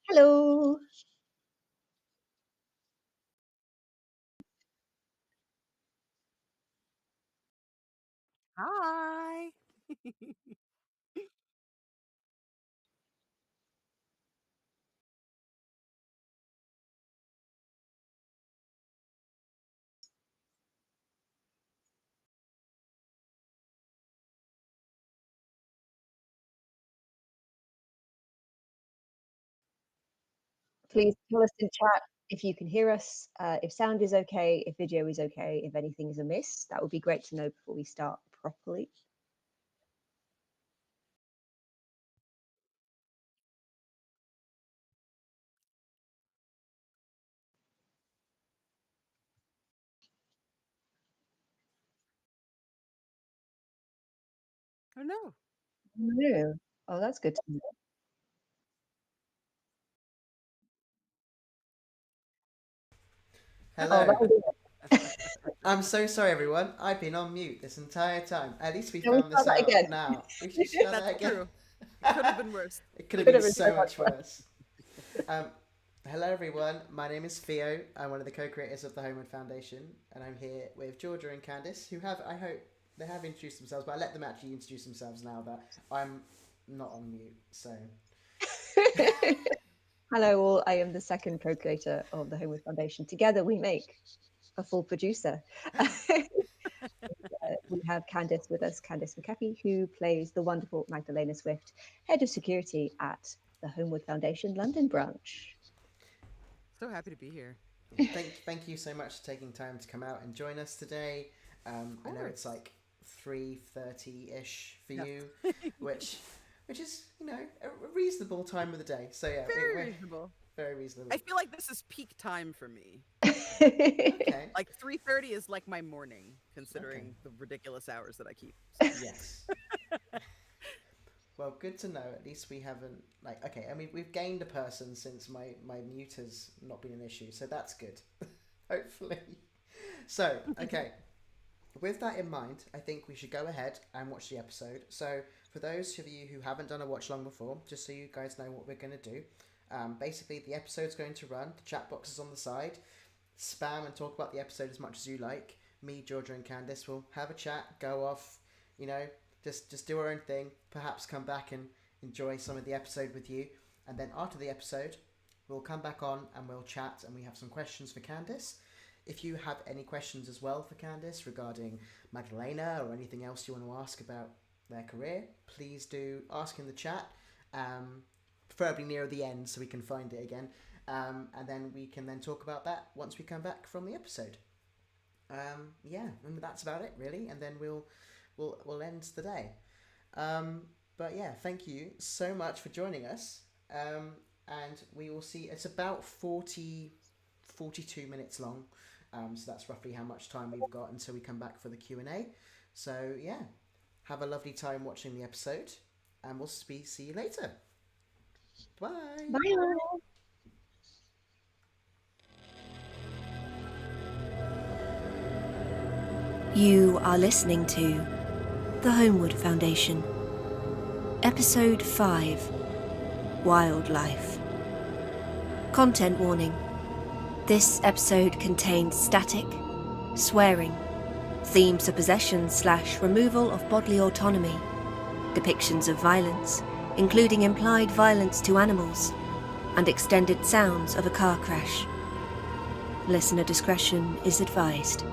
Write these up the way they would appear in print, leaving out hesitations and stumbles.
Hello. Hi. Please tell us in chat if you can hear us, if sound is okay, if video is okay, if anything is amiss. That would be great to know before we start properly. Oh no. No. Oh, that's good to know. Oh, Hello. that'll do it. I'm so sorry, everyone. I've been on mute this entire time. At least we Can we found start this that out again? now. We should start That's that again. true. It could have been worse. It could have Could been have been so so much much worse. worse. Um, hello, everyone. My name is Theo. I'm one of the co-creators of the Holmwood Foundation, and I'm here with Georgia and Candace, who have, I hope, they have introduced themselves, but I let them actually introduce themselves now that I'm not on mute. So, Hello, all. I am the second co-creator of the Holmwood Foundation. Together, we make a full producer. We have Candace with us, Candace McAfee, who plays the wonderful Magdalena Swift, Head of Security at the Holmwood Foundation London branch. So happy to be here. thank you so much for taking time to come out and join us today. Of I know it's course. like 3:30 ish for Yep. you, which is a reasonable time of the day. So yeah, Very we're reasonable. very reasonable. I feel like this is peak time for me. Okay. Like 3:30 is like my morning, Okay. considering the ridiculous hours that I keep. So Yes. Well, good to know. At least we haven't okay. I mean, we've gained a person since my mute has not been an issue, so that's good. Hopefully. So okay. With that in mind, I think we should go ahead and watch the episode. So, for those of you who haven't done a watch along before, just so you guys know what we're going to do, basically the episode's going to run. The chat box is on the side. Spam and talk about the episode as much as you like. Me, Georgia, and Candice will have a chat, go off, you know, just do our own thing. Perhaps come back and enjoy some of the episode with you. And then after the episode, we'll come back on and we'll chat and we have some questions for Candice. If you have any questions as well for Candice regarding Magdalena or anything else you want to ask about their career, please do ask in the chat, preferably near the end so we can find it again. And then we can then talk about that once we come back from the episode. Yeah, and that's about it really, and then we'll end the day. But yeah, thank you so much for joining us. And we will see. It's about 42 minutes long. So that's roughly how much time we've got until we come back for the Q&A. So yeah, have a lovely time watching the episode, and we'll see you later. Bye. Bye. You are listening to the Holmwood Foundation, Episode 5, Wildlife. Content warning. This episode contains static, swearing, themes of possession/removal of bodily autonomy, depictions of violence, including implied violence to animals, and extended sounds of a car crash. Listener discretion is advised.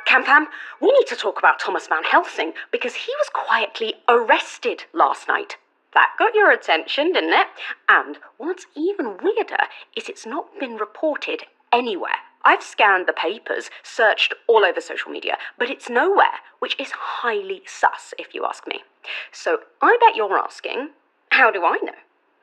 Cam, we need to talk about Thomas Van Helsing because he was quietly arrested last night. That got your attention, didn't it? And what's even weirder is it's not been reported anywhere. I've scanned the papers, searched all over social media, but it's nowhere, which is highly sus, if you ask me. So I bet you're asking, how do I know?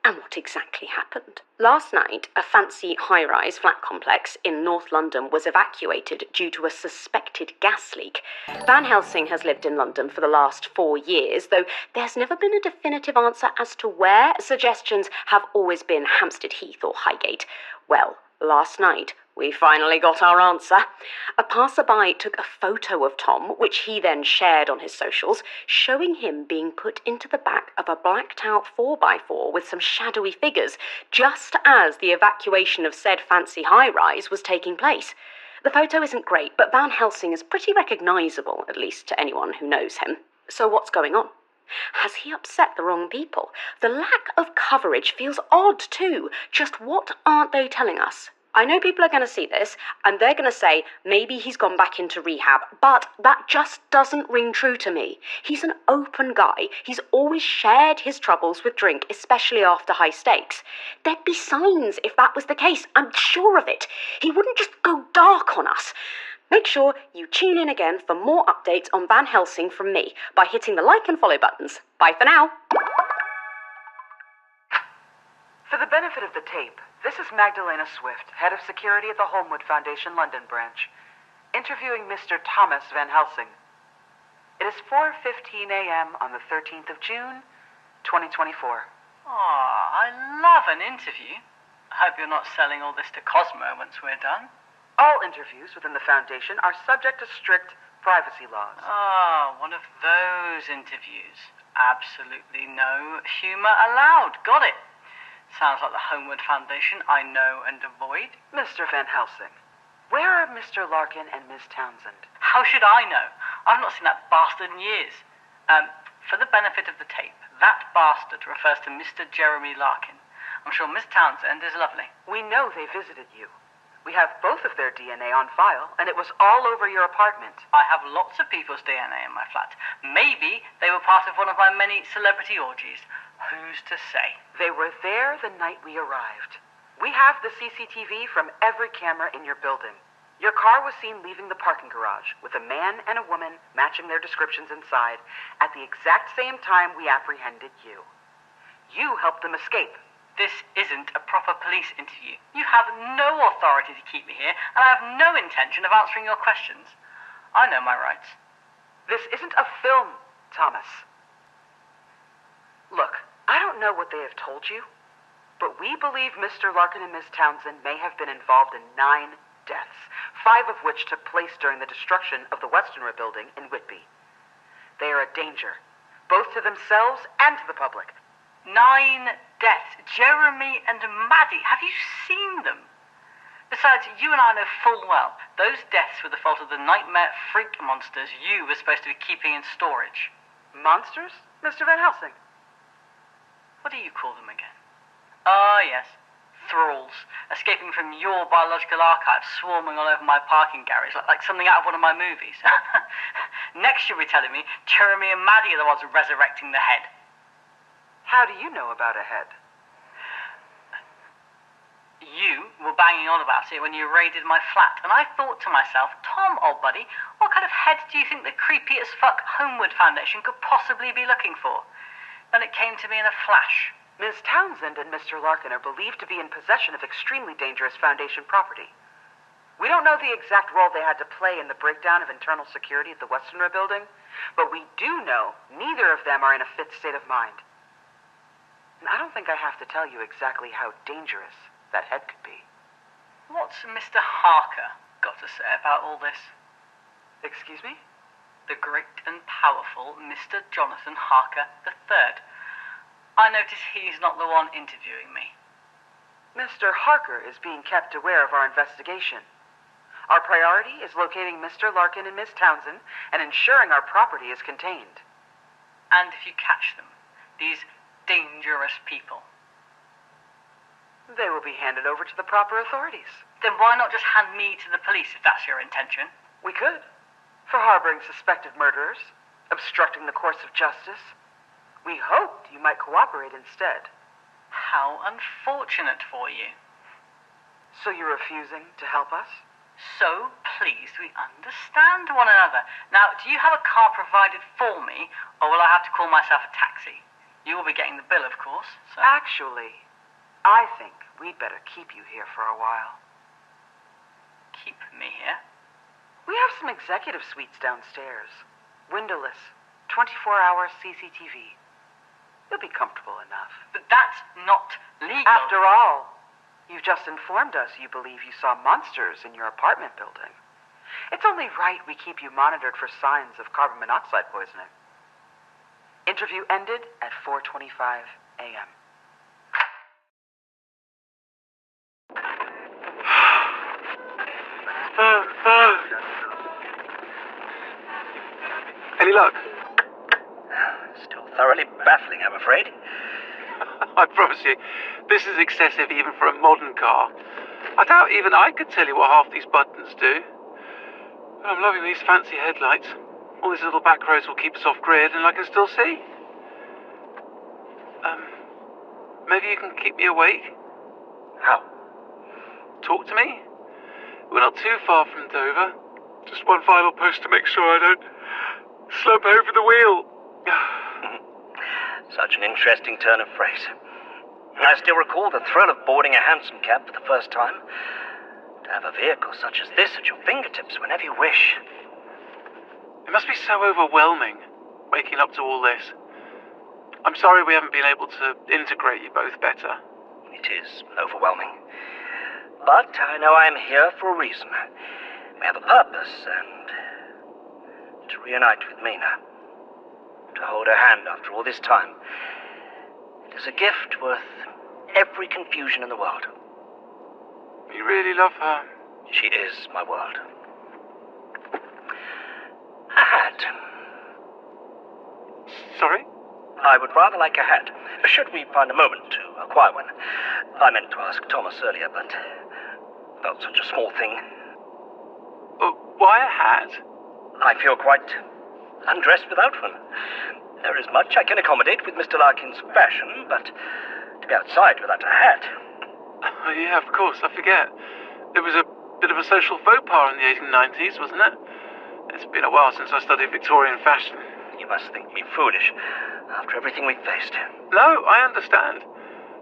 And what exactly happened? Last night, a fancy high-rise flat complex in North London was evacuated due to a suspected gas leak. Van Helsing has lived in London for the last 4 years, though there's never been a definitive answer as to where. Suggestions have always been Hampstead Heath or Highgate. Well, last night, We finally got our answer. A passerby took a photo of Tom, which he then shared on his socials, showing him being put into the back of a blacked-out 4x4 with some shadowy figures, just as the evacuation of said fancy high-rise was taking place. The photo isn't great, but Van Helsing is pretty recognisable, at least to anyone who knows him. So what's going on? Has he upset the wrong people? The lack of coverage feels odd too. Just what aren't they telling us? I know people are going to see this, and they're going to say, maybe he's gone back into rehab, but that just doesn't ring true to me. He's an open guy. He's always shared his troubles with drink, especially after high stakes. There'd be signs if that was the case, I'm sure of it. He wouldn't just go dark on us. Make sure you tune in again for more updates on Van Helsing from me by hitting the like and follow buttons. Bye for now. For the benefit of the tape, this is Magdelena Swift, Head of Security at the Holmwood Foundation London branch, interviewing Mr. Thomas Van Helsing. It is 4:15 a.m. on the 13th of June, 2024. I love an interview. I hope you're not selling all this to Cosmo once we're done. All interviews within the Foundation are subject to strict privacy laws. One of those interviews. Absolutely no humour allowed. Got it. Sounds like the Holmwood Foundation I know and avoid. Mr. Van Helsing, where are Mr. Larkin and Miss Townsend? How should I know? I've not seen that bastard in years. For the benefit of the tape, that bastard refers to Mr. Jeremy Larkin. I'm sure Miss Townsend is lovely. We know they visited you. We have both of their DNA on file, and it was all over your apartment. I have lots of people's DNA in my flat. Maybe they were part of one of my many celebrity orgies. Who's to say? They were there the night we arrived. We have the CCTV from every camera in your building. Your car was seen leaving the parking garage with a man and a woman matching their descriptions inside at the exact same time we apprehended you. You helped them escape. This isn't a proper police interview. You have no authority to keep me here, and I have no intention of answering your questions. I know my rights. This isn't a film, Thomas. Look, I don't know what they have told you, but we believe Mr. Larkin and Miss Townsend may have been involved in 9 deaths, 5 of which took place during the destruction of the Westenra building in Whitby. They are a danger, both to themselves and to the public. 9 deaths. Jeremy and Maddie. Have you seen them? Besides, you and I know full well those deaths were the fault of the nightmare freak monsters you were supposed to be keeping in storage. Monsters, Mr. Van Helsing? What do you call them again? Ah, yes. Thralls. Escaping from your biological archive, swarming all over my parking garage like something out of one of my movies. Next you'll be telling me Jeremy and Maddie are the ones resurrecting the head. How do you know about a head? You were banging on about it when you raided my flat, and I thought to myself, Tom, old buddy, what kind of head do you think the creepy as fuck Holmwood Foundation could possibly be looking for? Then it came to me in a flash. Ms. Townsend and Mr. Larkin are believed to be in possession of extremely dangerous Foundation property. We don't know the exact role they had to play in the breakdown of internal security at the Westenra building, but we do know neither of them are in a fit state of mind. And I don't think I have to tell you exactly how dangerous that head could be. What's Mr. Harker got to say about all this? Excuse me? The great and powerful Mr. Jonathan Harker III. I notice he's not the one interviewing me. Mr. Harker is being kept aware of our investigation. Our priority is locating Mr. Larkin and Miss Townsend and ensuring our property is contained. And if you catch them, these dangerous people, they will be handed over to the proper authorities. then why not just hand me to the police if that's your intention? We could. For harboring suspected murderers, obstructing the course of justice. We hoped you might cooperate instead. How unfortunate for you. So you're refusing to help us? So pleased we understand one another. Now, do you have a car provided for me, or will I have to call myself a taxi? You will be getting the bill, of course. So. Actually, I think we'd better keep you here for a while. Keep me here? We have some executive suites downstairs. Windowless, 24-hour CCTV. You'll be comfortable enough. But that's not legal. After all, You've just informed us you believe you saw monsters in your apartment building. It's only right we keep you monitored for signs of carbon monoxide poisoning. Interview ended at 4:25 a.m. Any luck? Still thoroughly baffling, I'm afraid. I promise you, this is excessive even for a modern car. I doubt even I could tell you what half these buttons do. But I'm loving these fancy headlights. All these little back roads will keep us off grid, and I can still see. Maybe you can keep me awake? How? Talk to me? We're not too far from Dover. Just one final push to make sure I don't slump over the wheel. Such an interesting turn of phrase. I still recall the thrill of boarding a hansom cab for the first time. To have a vehicle such as this at your fingertips whenever you wish. It must be so overwhelming, waking up to all this. I'm sorry we haven't been able to integrate you both better. It is overwhelming. But I know I'm here for a reason. We have a purpose, and to reunite with Mina. To hold her hand after all this time. It is a gift worth every confusion in the world. You really love her. She is my world. A hat. Sorry? I would rather like a hat, should we find a moment to acquire one. I meant to ask Thomas earlier, but felt such a small thing. Why a hat? I feel quite undressed without one. There is much I can accommodate with Mr. Larkin's fashion, but to be outside without a hat... Yeah, of course, I forget. It was a bit of a social faux pas in the 1890s, wasn't it? It's been a while since I studied Victorian fashion. You must think me foolish, after everything we've faced. No, I understand.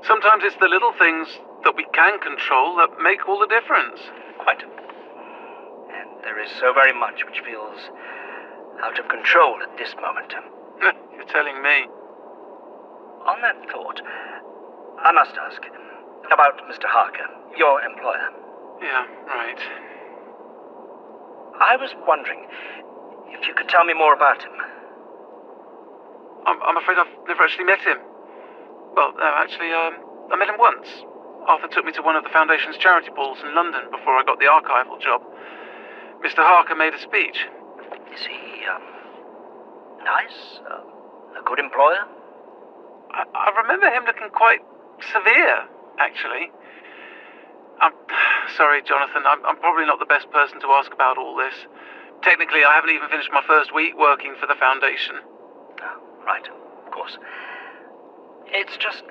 Sometimes it's the little things that we can control that make all the difference. Quite. And there is so very much which feels out of control at this moment. You're telling me. On that thought, I must ask about Mr. Harker, your employer. Yeah, right. I was wondering if you could tell me more about him. I'm afraid I've never actually met him. Well, no, actually, I met him once. Arthur took me to one of the Foundation's charity balls in London before I got the archival job. Mr. Harker made a speech. Is he, nice? A good employer? I remember him looking quite severe, actually. I'm sorry, Jonathan, I'm probably not the best person to ask about all this. Technically, I haven't even finished my first week working for the Foundation. Oh, right, of course. It's just...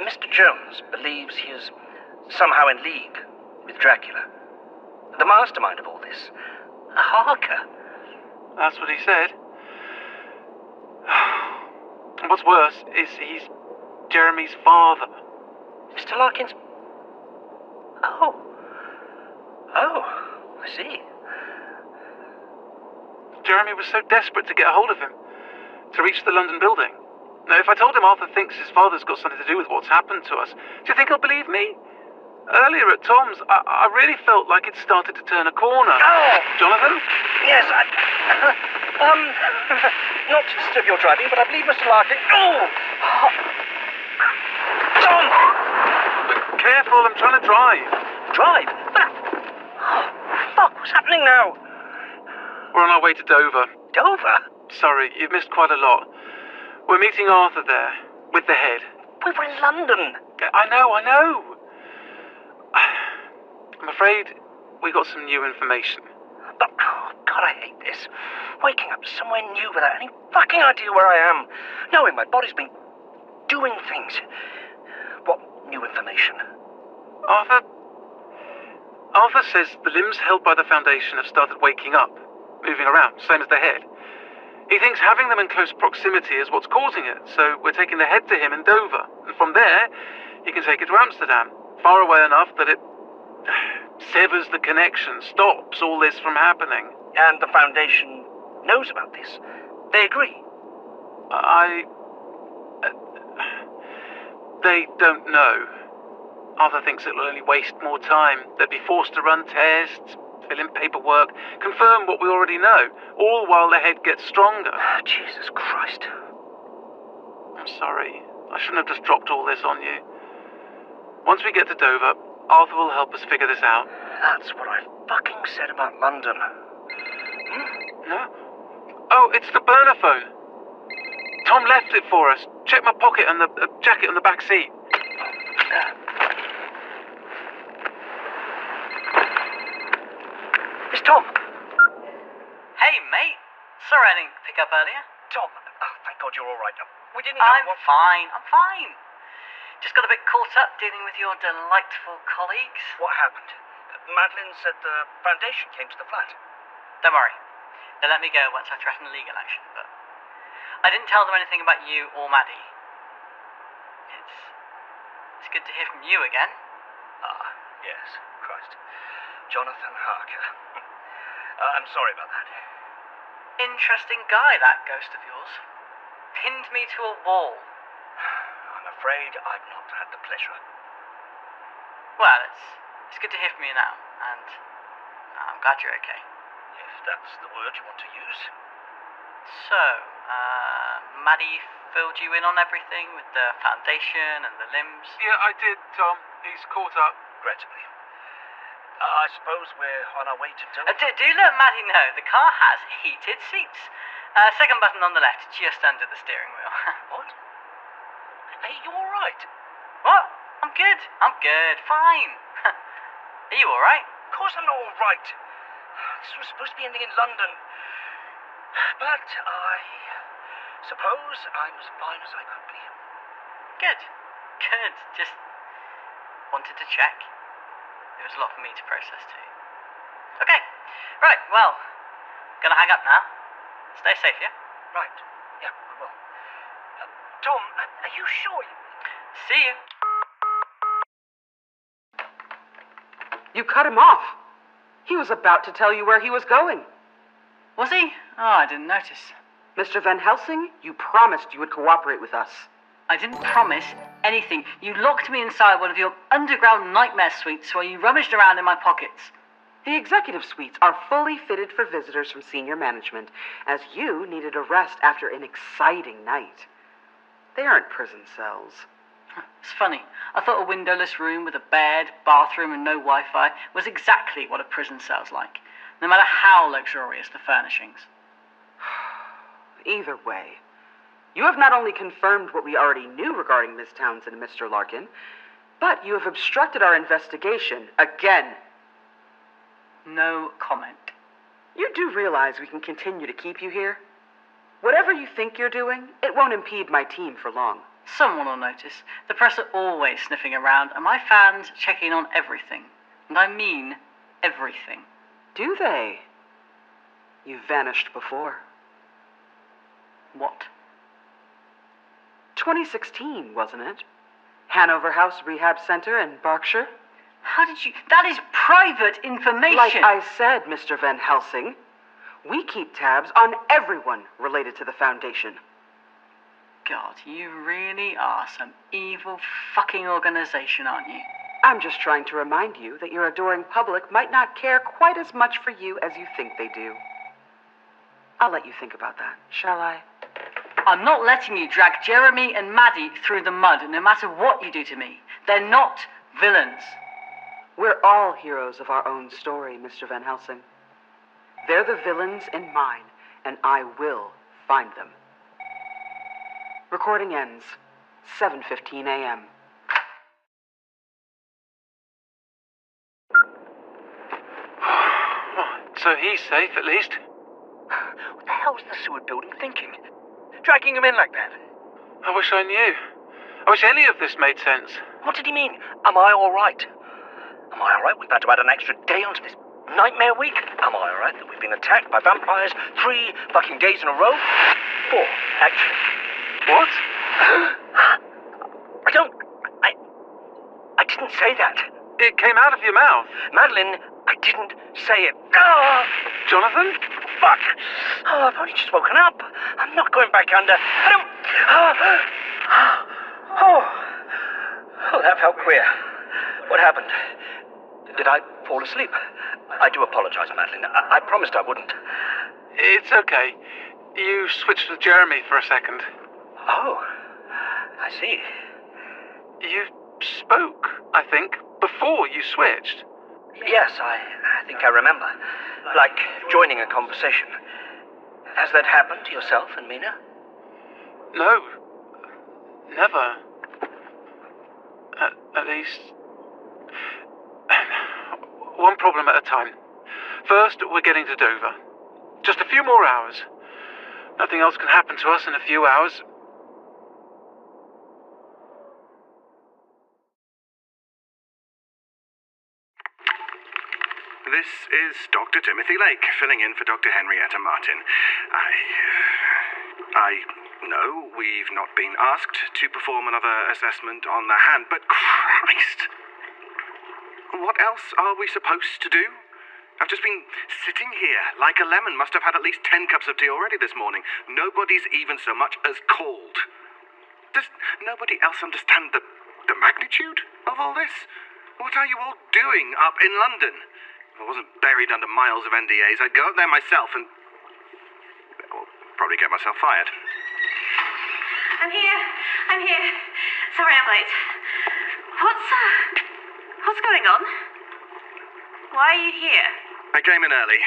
Mr. Jones believes he is somehow in league with Dracula. The mastermind of all this. A Harker. That's what he said. And what's worse is he's Jeremy's father. Mr. Larkin's... Oh, I see. Jeremy was so desperate to get a hold of him, to reach the London building. Now, if I told him Arthur thinks his father's got something to do with what's happened to us, do you think he'll believe me? Earlier at Tom's, I really felt like it started to turn a corner. Oh! Jonathan? Yes, not to disturb your driving, but I believe Mr. Larkin... Oh! Tom! Careful, I'm trying to drive. Drive? But... Oh, fuck, what's happening now? We're on our way to Dover. Dover? Sorry, you've missed quite a lot. We're meeting Arthur there, with the head. We were in London. I know. I'm afraid we got some new information. But, oh, God, I hate this. Waking up somewhere new without any fucking idea where I am. Knowing my body's been doing things. What new information? Arthur says the limbs held by the Foundation have started waking up, moving around, same as the head. He thinks having them in close proximity is what's causing it, so we're taking the head to him in Dover. And from there, he can take it to Amsterdam, far away enough that it severs the connection, stops all this from happening. And the Foundation knows about this? They agree? They don't know. Arthur thinks it'll only waste more time. They'd be forced to run tests, fill in paperwork, confirm what we already know, all while the head gets stronger. Jesus Christ. I'm sorry. I shouldn't have just dropped all this on you. Once we get to Dover, Arthur will help us figure this out. That's what I fucking said about London. No? Oh, it's the burner phone. Tom left it for us. Check my pocket and the jacket on the back seat. It's Tom. Hey, mate. Sorry I didn't pick up earlier. Tom, thank God you're all right. We didn't know I'm what... fine. Just got a bit caught up dealing with your delightful colleagues. What happened? Magdelena said the Foundation came to the flat. Don't worry. They let me go once I threatened legal action, but I didn't tell them anything about you or Maddie. It's good to hear from you again. Ah, yes. Christ. Jonathan Harker. I'm sorry about that. Interesting guy, that ghost of yours. Pinned me to a wall. I'm afraid I've not had the pleasure. Well, it's good to hear from you now, and I'm glad you're okay. If that's the word you want to use. So, Maddie filled you in on everything with the Foundation and the limbs? Yeah, I did, Tom. He's caught up. Regrettably. I suppose we're on our way to Dover. Do let Maddie know the car has heated seats. Second button on the left, just under the steering wheel. What? Are you alright? What? I'm good. Fine. Are you alright? Of course I'm not alright. This was supposed to be ending in London. But I suppose I'm as fine as I could be. Good. Just wanted to check. There was a lot for me to process too. Okay. Right, well, gonna hang up now. Stay safe, yeah? Right. Yeah, I will. Tom, are you sure you... See you. You cut him off. He was about to tell you where he was going. Was he? Oh, I didn't notice. Mr. Van Helsing, you promised you would cooperate with us. I didn't promise anything. You locked me inside one of your underground nightmare suites where you rummaged around in my pockets. The executive suites are fully fitted for visitors from senior management, as you needed a rest after an exciting night. They aren't prison cells. It's funny. I thought a windowless room with a bed, bathroom, and no Wi-Fi was exactly what a prison cell's like, no matter how luxurious the furnishings. Either way, you have not only confirmed what we already knew regarding Miss Townsend and Mr. Larkin, but you have obstructed our investigation again. No comment. You do realize we can continue to keep you here? Whatever you think you're doing, it won't impede my team for long. Someone will notice. The press are always sniffing around, and my fans checking on everything. And I mean everything. Do they? You've vanished before. What? 2016, wasn't it? Hanover House Rehab Center in Berkshire? How did you... That is private information! Like I said, Mr. Van Helsing, we keep tabs on everyone related to the Foundation. God, you really are some evil fucking organization, aren't you? I'm just trying to remind you that your adoring public might not care quite as much for you as you think they do. I'll let you think about that, shall I? I'm not letting you drag Jeremy and Maddie through the mud, no matter what you do to me. They're not villains. We're all heroes of our own story, Mr. Van Helsing. They're the villains in mine, and I will find them. Recording ends 7:15 a.m. So he's safe, at least. What the hell's the Seward building thinking? Dragging him in like that? I wish I knew. I wish any of this made sense. What did he mean? Am I alright? Am I alright we've had to add an extra day onto this nightmare week? Am I alright that we've been attacked by vampires 3 fucking days in a row? 4, actually. What? I didn't say that. It came out of your mouth. Magdelena, I didn't say it. Ah! Jonathan? Fuck! Oh, I've only just woken up. I'm not going back under. I don't... Oh, that felt queer. What happened? Did I fall asleep? I do apologize, Magdelena. I promised I wouldn't. It's okay. You switched with Jeremy for a second. Oh, I see. You spoke, I think, before you switched. Yes, I think I remember. Like joining a conversation. Has that happened to yourself and Mina? No. Never. At least... one problem at a time. First, we're getting to Dover. Just a few more hours. Nothing else can happen to us in a few hours. This is Dr. Timothy Lake, filling in for Dr. Henrietta Martin. I know we've not been asked to perform another assessment on the hand, but Christ! What else are we supposed to do? I've just been sitting here like a lemon. Must have had at least 10 cups of tea already this morning. Nobody's even so much as called. Does nobody else understand the magnitude of all this? What are you all doing up in London? If I wasn't buried under miles of NDAs, I'd go up there myself and... well, probably get myself fired. I'm here. Sorry I'm late. What's going on? Why are you here? I came in early.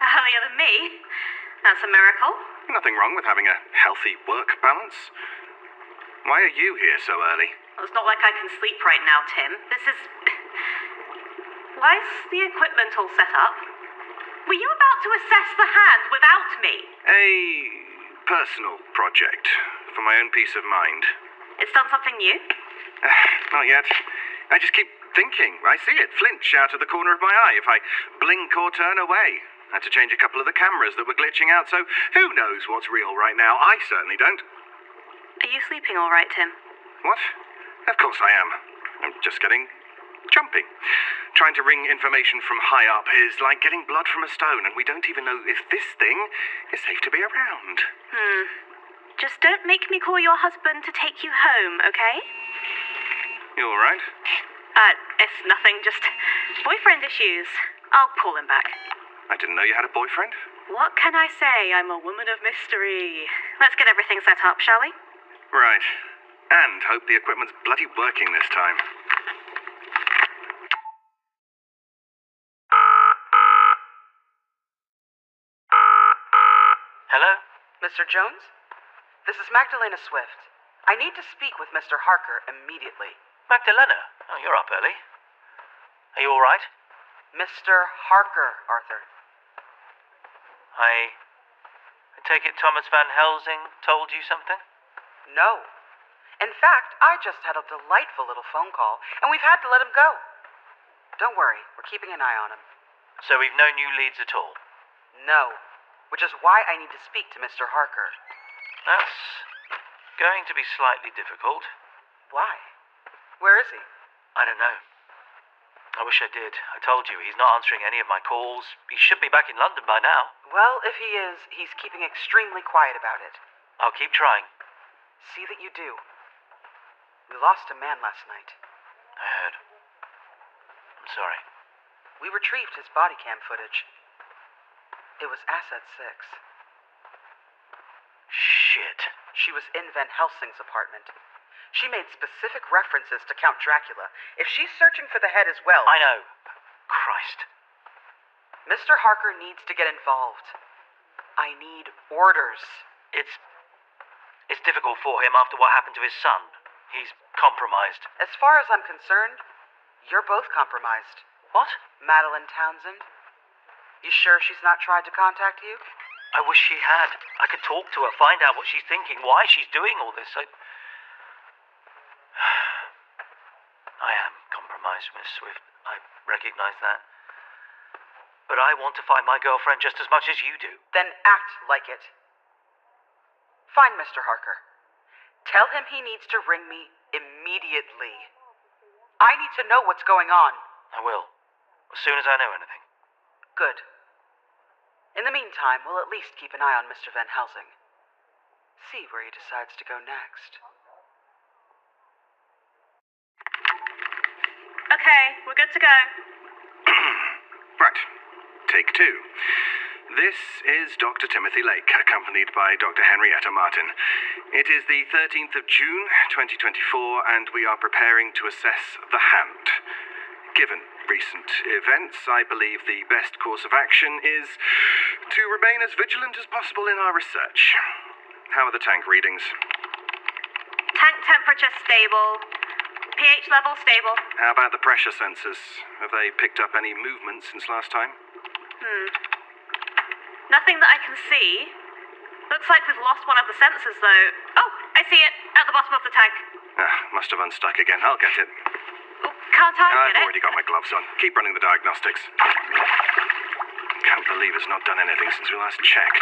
Earlier than me? That's a miracle. Nothing wrong with having a healthy work balance. Why are you here so early? Well, it's not like I can sleep right now, Tim. This is... Why is the equipment all set up? Were you about to assess the hand without me? A personal project, for my own peace of mind. It's done something new? Not yet. I just keep thinking. I see it flinch out of the corner of my eye if I blink or turn away. Had to change a couple of the cameras that were glitching out, so who knows what's real right now? I certainly don't. Are you sleeping all right, Tim? What? Of course I am. I'm just getting jumpy. Trying to wring information from high up is like getting blood from a stone, and we don't even know if this thing is safe to be around. Just don't make me call your husband to take you home, okay? You all right? It's nothing, just boyfriend issues. I'll call him back. I didn't know you had a boyfriend. What can I say? I'm a woman of mystery. Let's get everything set up, shall we? Right. And hope the equipment's bloody working this time. Hello? Mr. Jones? This is Magdelena Swift. I need to speak with Mr. Harker immediately. Magdelena? Oh, you're up early. Are you all right? Mr. Harker, Arthur. I take it Thomas Van Helsing told you something? No. In fact, I just had a delightful little phone call, and we've had to let him go. Don't worry, we're keeping an eye on him. So we've no new leads at all? No. Which is why I need to speak to Mr. Harker. That's going to be slightly difficult. Why? Where is he? I don't know. I wish I did. I told you, he's not answering any of my calls. He should be back in London by now. Well, if he is, he's keeping extremely quiet about it. I'll keep trying. See that you do. We lost a man last night. I heard. I'm sorry. We retrieved his body cam footage. It was Asset 6. Shit. She was in Van Helsing's apartment. She made specific references to Count Dracula. If she's searching for the head as well... I know. Christ. Mr. Harker needs to get involved. I need orders. It's difficult for him after what happened to his son. He's compromised. As far as I'm concerned, you're both compromised. What? Madeline Townsend. You sure she's not tried to contact you? I wish she had. I could talk to her, find out what she's thinking, why she's doing all this. I am compromised, Miss Swift. I recognize that. But I want to find my girlfriend just as much as you do. Then act like it. Find Mr. Harker. Tell him he needs to ring me immediately. I need to know what's going on. I will. As soon as I know anything. Good. In the meantime, we'll at least keep an eye on Mr. Van Helsing. See where he decides to go next. okay. We're good to go. Right. Take 2. This is Dr. Timothy Lake, accompanied by Dr. Henrietta Martin. It is the 13th of June, 2024, and we are preparing to assess the hand. Given recent events, I believe the best course of action is to remain as vigilant as possible in our research. How are the tank readings? Tank temperature stable. pH level stable. How about the pressure sensors? Have they picked up any movement since last time? Nothing that I can see. Looks like we've lost one of the sensors, though. Oh, I see it, at the bottom of the tank. Must have unstuck again. I'll get it. Oh, can't I I've get it? already got my gloves on. Keep running the diagnostics. Can't believe it's not done anything since we last checked.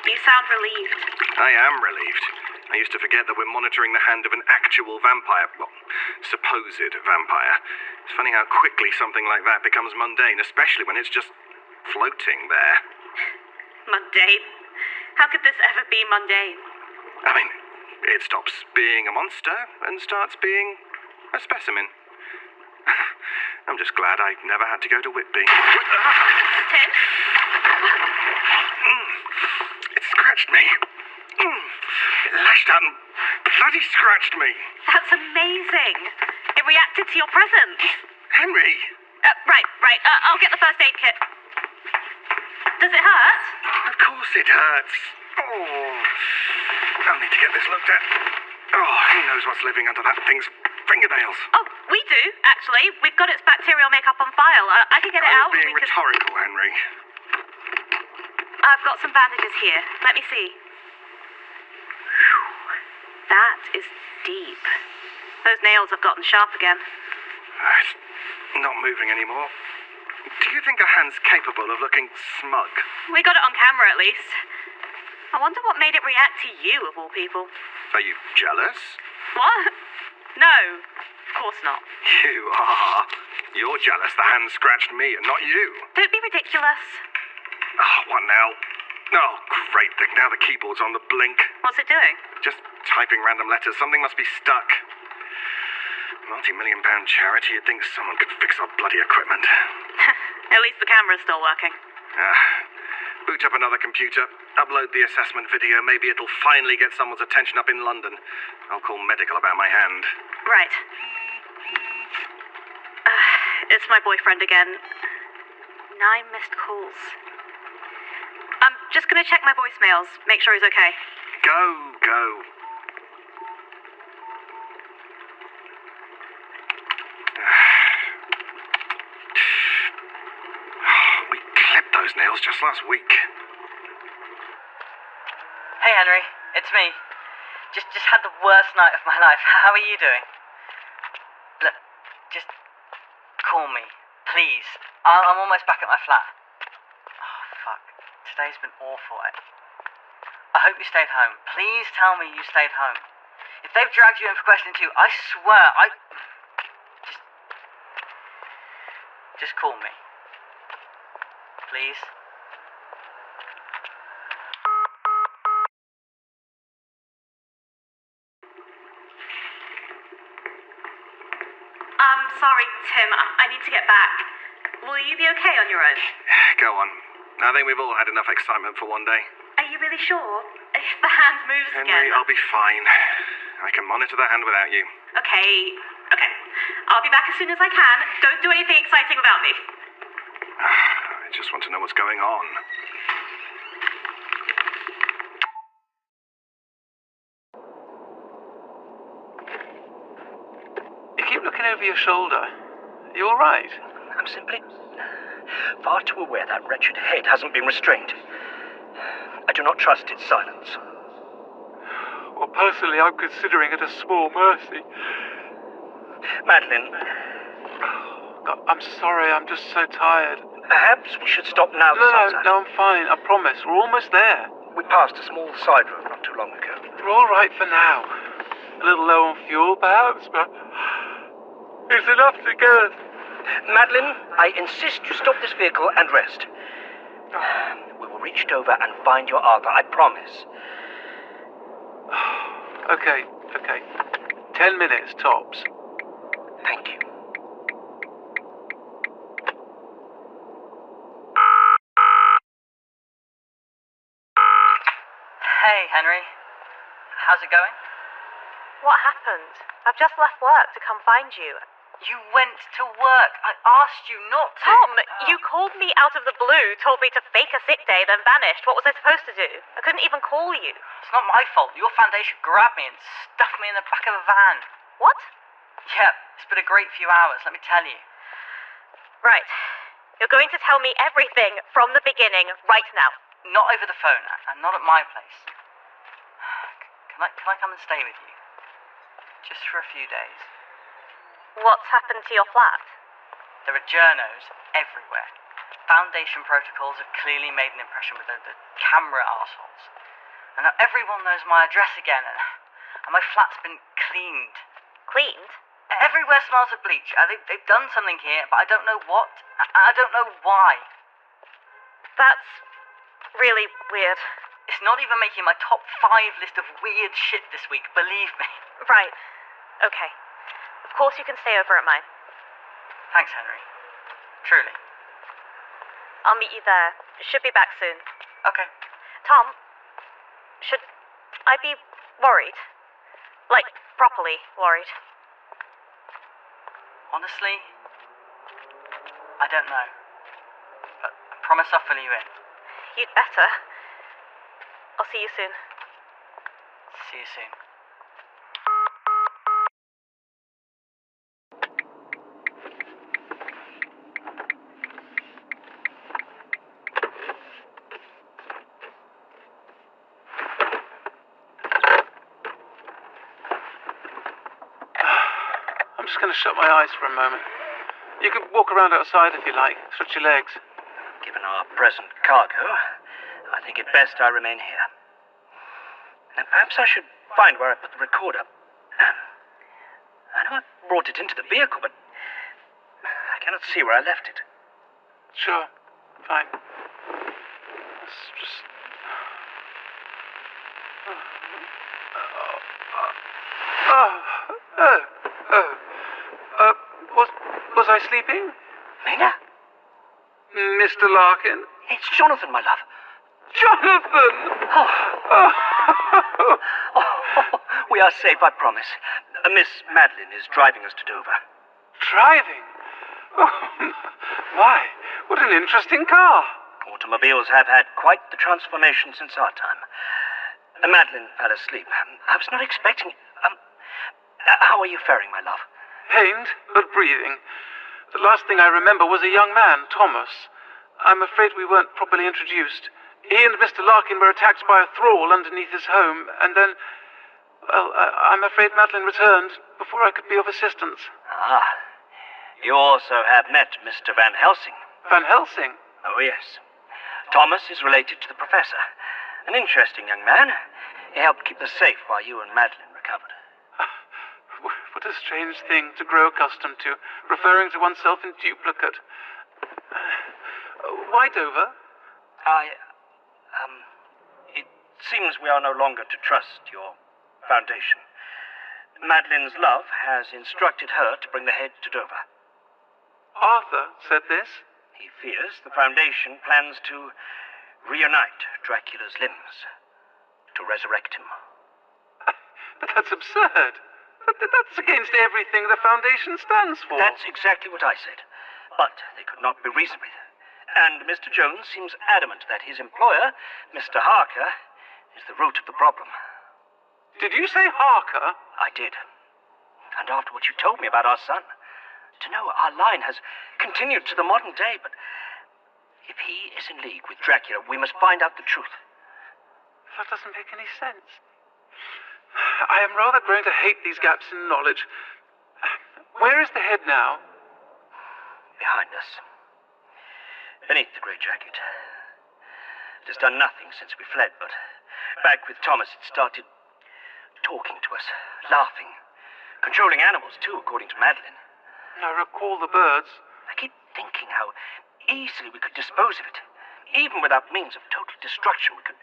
You sound relieved. I am relieved. I used to forget that we're monitoring the hand of an actual vampire. Well, supposed vampire. It's funny how quickly something like that becomes mundane, especially when it's just floating there. Mundane? How could this ever be mundane? I mean, it stops being a monster and starts being a specimen. I'm just glad I never had to go to Whitby. Tim? It scratched me. It lashed out and bloody scratched me. That's amazing. It reacted to your presence. Henry! Right. I'll get the first aid kit. Does it hurt? Of course it hurts. Oh, I'll need to get this looked at. Oh, who knows what's living under that thing's fingernails? Oh, we do, actually. We've got its bacterial makeup on file. I can get it I out. was being rhetorical, Henry. I've got some bandages here. Let me see. Whew. That is deep. Those nails have gotten sharp again. It's not moving anymore. Do you think the hand's capable of looking smug? We got it on camera, at least. I wonder what made it react to you, of all people. Are you jealous? What? No, of course not. You are. You're jealous the hand scratched me and not you. Don't be ridiculous. Oh, what now? Oh, great. Now the keyboard's on the blink. What's it doing? Just typing random letters. Something must be stuck. Multi-million-pound charity, you'd think someone could fix our bloody equipment. At least the camera's still working. Boot up another computer, upload the assessment video, maybe it'll finally get someone's attention up in London. I'll call medical about my hand. Right. It's my boyfriend again. 9 missed calls. I'm just gonna check my voicemails, make sure he's okay. Go. We clipped those nails just last week. Hey Henry, it's me. Just had the worst night of my life. How are you doing? Look, just call me, please. I'm almost back at my flat. Oh fuck, today's been awful. I hope you stayed home. Please tell me you stayed home. If they've dragged you in for question 2, I swear, Just call me. Please. I'm sorry, Tim. I need to get back. Will you be okay on your own? Go on. I think we've all had enough excitement for one day. Are you really sure? If the hand moves Henry, again... I'll be fine. I can monitor the hand without you. Okay. I'll be back as soon as I can. Don't do anything exciting without me. I just want to know what's going on. You keep looking over your shoulder. You all right? I'm simply far too aware that wretched head hasn't been restrained. I do not trust its silence. Well, personally, I'm considering it a small mercy. Magdelena, God, I'm sorry, I'm just so tired. perhaps we should stop now. No, I'm fine, I promise. We're almost there. We passed a small side road not too long ago. We're all right for now. A little low on fuel, perhaps, but it's enough to get us. Magdelena, I insist you stop this vehicle and rest. We will reach Dover and find your Arthur, I promise. Okay. 10 minutes, tops. Thank you. Henry. How's it going? What happened? I've just left work to come find you. You went to work. I asked you not to. Tom, you called me out of the blue, told me to fake a sick day, then vanished. What was I supposed to do? I couldn't even call you. It's not my fault. Your foundation grabbed me and stuffed me in the back of a van. What? Yeah, it's been a great few hours, let me tell you. Right. You're going to tell me everything from the beginning right now. Not over the phone, and not at my place. Can I come and stay with you? Just for a few days. What's happened to your flat? There are journos everywhere. Foundation protocols have clearly made an impression with the camera arseholes. And now everyone knows my address again, and my flat's been cleaned. Cleaned? Everywhere smells of bleach. They've done something here, but I don't know what. I don't know why. That's really weird. It's not even making my top 5 list of weird shit this week, believe me. Right. Okay. Of course you can stay over at mine. Thanks, Henry. Truly. I'll meet you there. Should be back soon. Okay. Tom, should I be worried? Like, properly worried? Honestly, I don't know. But I promise I'll fill you in. You'd better. I'll see you soon. See you soon. I'm just going to shut my eyes for a moment. You could walk around outside if you like. Stretch your legs. Given our present cargo, I think it best I remain here. Now, perhaps I should find where I put the recorder. I know I brought it into the vehicle, but I cannot see where I left it. Sure. Fine. Let's just... Was I sleeping? Mina? Mr. Larkin? It's Jonathan, my love. Jonathan! We are safe, I promise. Miss Magdelena is driving us to Dover. Driving? Oh, my, what an interesting car. Automobiles have had quite the transformation since our time. Magdelena fell asleep. I was not expecting... how are you faring, my love? Pained, but breathing. The last thing I remember was a young man, Thomas. I'm afraid we weren't properly introduced. He and Mr. Larkin were attacked by a thrall underneath his home, and then... Well, I'm afraid Magdelena returned before I could be of assistance. Ah. You also have met Mr. Van Helsing. Van Helsing? Oh, yes. Thomas is related to the professor. An interesting young man. He helped keep us safe while you and Magdelena recovered. What a strange thing to grow accustomed to, referring to oneself in duplicate. Why Dover? It seems we are no longer to trust your foundation. Maddelene's love has instructed her to bring the head to Dover. Arthur said this? He fears the foundation plans to reunite Dracula's limbs, to resurrect him. But that's absurd. That's against everything the Foundation stands for. That's exactly what I said. But they could not be reasoned with. And Mr. Jones seems adamant that his employer, Mr. Harker, is the root of the problem. Did you say Harker? I did. And after what you told me about our son, to know our line has continued to the modern day, but if he is in league with Dracula, we must find out the truth. That doesn't make any sense. I am rather growing to hate these gaps in knowledge. Where is the head now? Behind us. Beneath the grey jacket. It has done nothing since we fled, but back with Thomas it started talking to us, laughing, controlling animals too, according to Magdelena. I recall the birds. I keep thinking how easily we could dispose of it. Even without means of total destruction, we could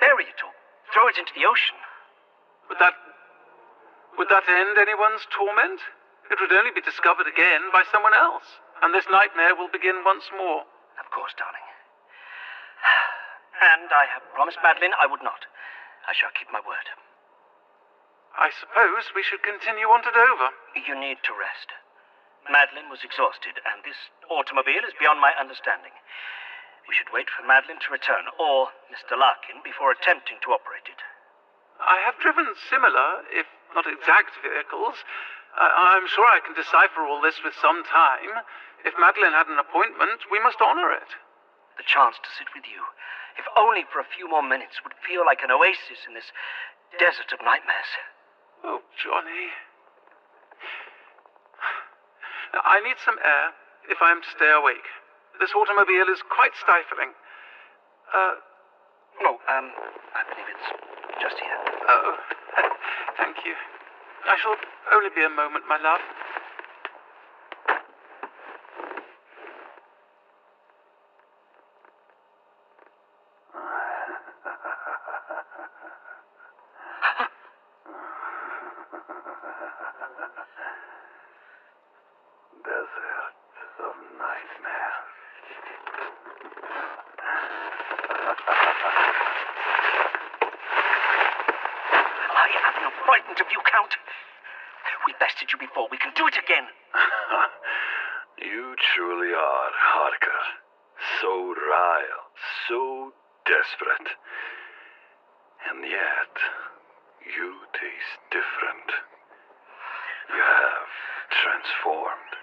bury it or throw it into the ocean. Would that end anyone's torment? It would only be discovered again by someone else, and this nightmare will begin once more. Of course, darling. And I have promised Magdelena I would not. I shall keep my word. I suppose we should continue on to Dover. You need to rest. Magdalene was exhausted, and this automobile is beyond my understanding. We should wait for Magdalene to return, or Mr. Larkin, before attempting to operate it. I have driven similar, if not exact, vehicles. I'm sure I can decipher all this with some time. If Magdalene had an appointment, we must honor it. The chance to sit with you, if only for a few more minutes, would feel like an oasis in this desert of nightmares. Oh, Johnny. I need some air if I am to stay awake. This automobile is quite stifling. I believe it's just here. Oh, thank you. I shall only be a moment, my love. Desert of nightmares. I am not frightened of you, Count. We bested you before. We can do it again. You truly are, Harker. So rile, so desperate. And yet, you taste different. You have transformed.